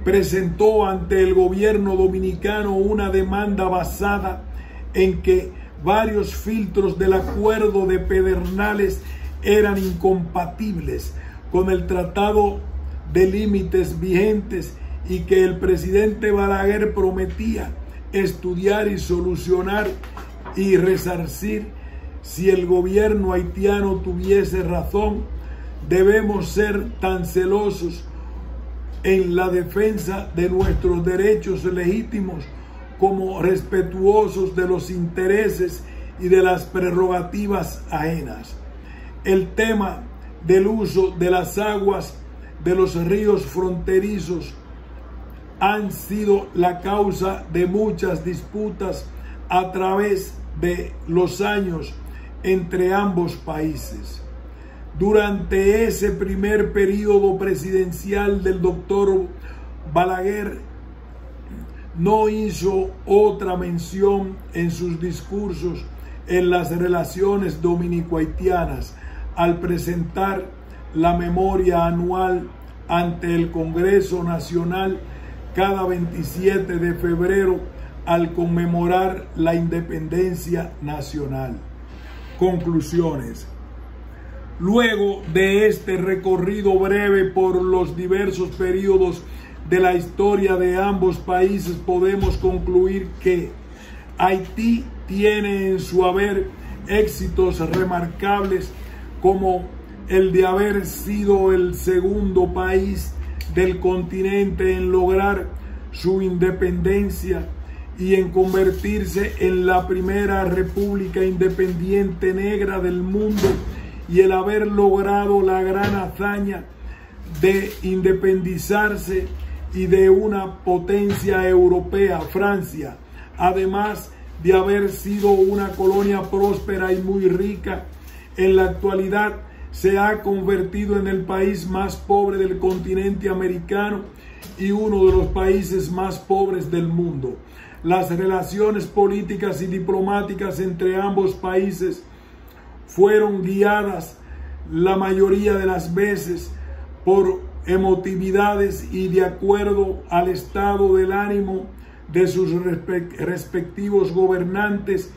presentó ante el gobierno dominicano una demanda basada en que varios filtros del acuerdo de Pedernales eran incompatibles con el tratado de límites vigentes y que el presidente Balaguer prometía estudiar y solucionar y resarcir si el gobierno haitiano tuviese razón. Debemos ser tan celosos en la defensa de nuestros derechos legítimos como respetuosos de los intereses y de las prerrogativas ajenas. El tema del uso de las aguas de los ríos fronterizos han sido la causa de muchas disputas a través de los años entre ambos países. Durante ese primer periodo presidencial del doctor Balaguer no hizo otra mención en sus discursos en las relaciones dominico-haitianas al presentar la memoria anual ante el Congreso Nacional cada 27 de febrero al conmemorar la independencia nacional. Conclusiones. Luego de este recorrido breve por los diversos periodos de la historia de ambos países, podemos concluir que Haití tiene en su haber éxitos remarcables, como el de haber sido el segundo país del continente en lograr su independencia y en convertirse en la primera república independiente negra del mundo, y el haber logrado la gran hazaña de independizarse y de una potencia europea, Francia, además de haber sido una colonia próspera y muy rica. En la actualidad se ha convertido en el país más pobre del continente americano y uno de los países más pobres del mundo. Las relaciones políticas y diplomáticas entre ambos países fueron guiadas la mayoría de las veces por emotividades y de acuerdo al estado del ánimo de sus respectivos gobernantes,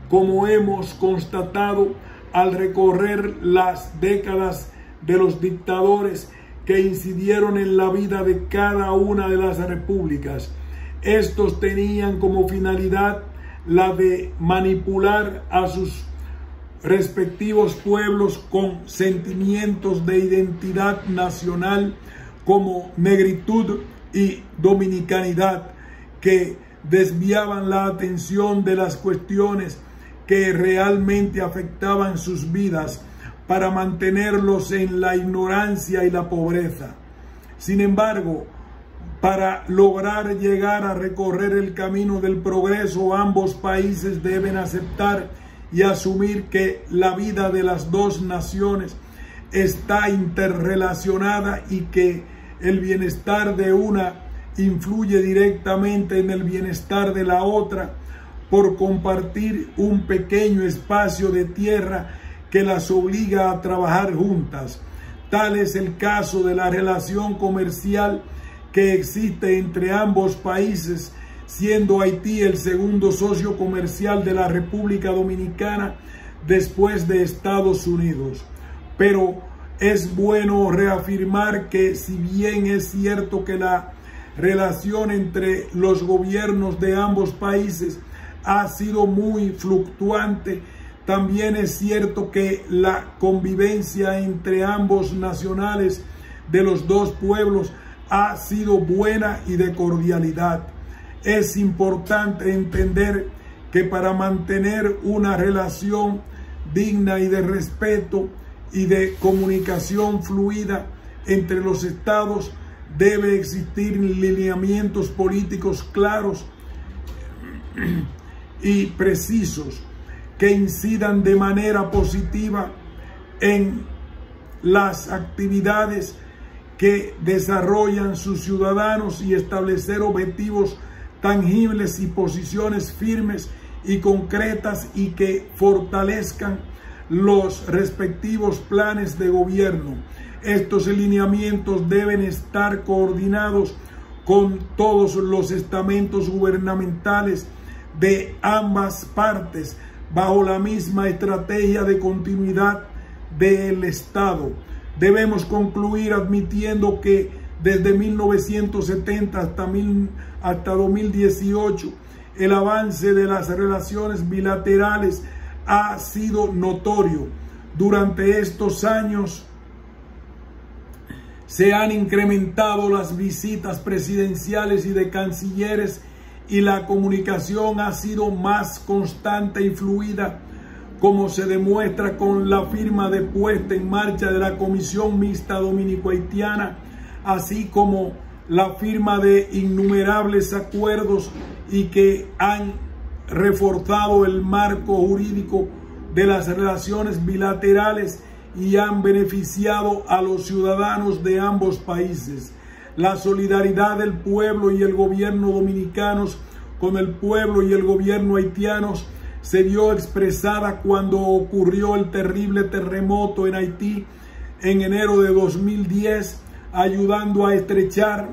como hemos constatado al recorrer las décadas de los dictadores que incidieron en la vida de cada una de las repúblicas. Estos tenían como finalidad la de manipular a sus respectivos pueblos con sentimientos de identidad nacional como negritud y dominicanidad, que desviaban la atención de las cuestiones que realmente afectaban sus vidas para mantenerlos en la ignorancia y la pobreza. Sin embargo, para lograr llegar a recorrer el camino del progreso, ambos países deben aceptar y asumir que la vida de las dos naciones está interrelacionada y que el bienestar de una influye directamente en el bienestar de la otra por compartir un pequeño espacio de tierra que las obliga a trabajar juntas. Tal es el caso de la relación comercial que existe entre ambos países, siendo Haití el segundo socio comercial de la República Dominicana después de Estados Unidos. Pero es bueno reafirmar que, si bien es cierto que la relación entre los gobiernos de ambos países ha sido muy fluctuante, también es cierto que la convivencia entre ambos nacionales de los dos pueblos ha sido buena y de cordialidad. Es importante entender que para mantener una relación digna y de respeto y de comunicación fluida entre los estados, debe existir lineamientos políticos claros y precisos que incidan de manera positiva en las actividades que desarrollan sus ciudadanos y establecer objetivos tangibles y posiciones firmes y concretas y que fortalezcan los respectivos planes de gobierno. Estos lineamientos deben estar coordinados con todos los estamentos gubernamentales de ambas partes bajo la misma estrategia de continuidad del Estado. Debemos concluir admitiendo que desde 1970 hasta 2018 el avance de las relaciones bilaterales ha sido notorio. Durante estos años se han incrementado las visitas presidenciales y de cancilleres y la comunicación ha sido más constante y fluida, como se demuestra con la firma de puesta en marcha de la Comisión Mixta Dominico-Haitiana, así como la firma de innumerables acuerdos y que han reforzado el marco jurídico de las relaciones bilaterales y han beneficiado a los ciudadanos de ambos países. La solidaridad del pueblo y el gobierno dominicanos con el pueblo y el gobierno haitianos se vio expresada cuando ocurrió el terrible terremoto en Haití en enero de 2010, ayudando a estrechar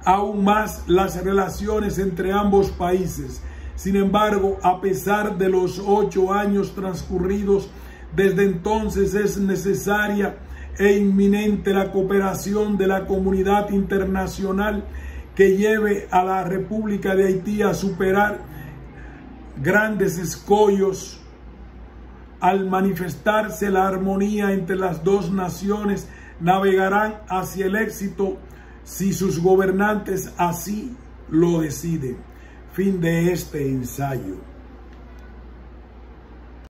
aún más las relaciones entre ambos países. Sin embargo, a pesar de los 8 años transcurridos desde entonces, es necesaria e inminente la cooperación de la comunidad internacional que lleve a la República de Haití a superar grandes escollos. Al manifestarse la armonía entre las dos naciones, navegarán hacia el éxito si sus gobernantes así lo deciden. Fin de este ensayo.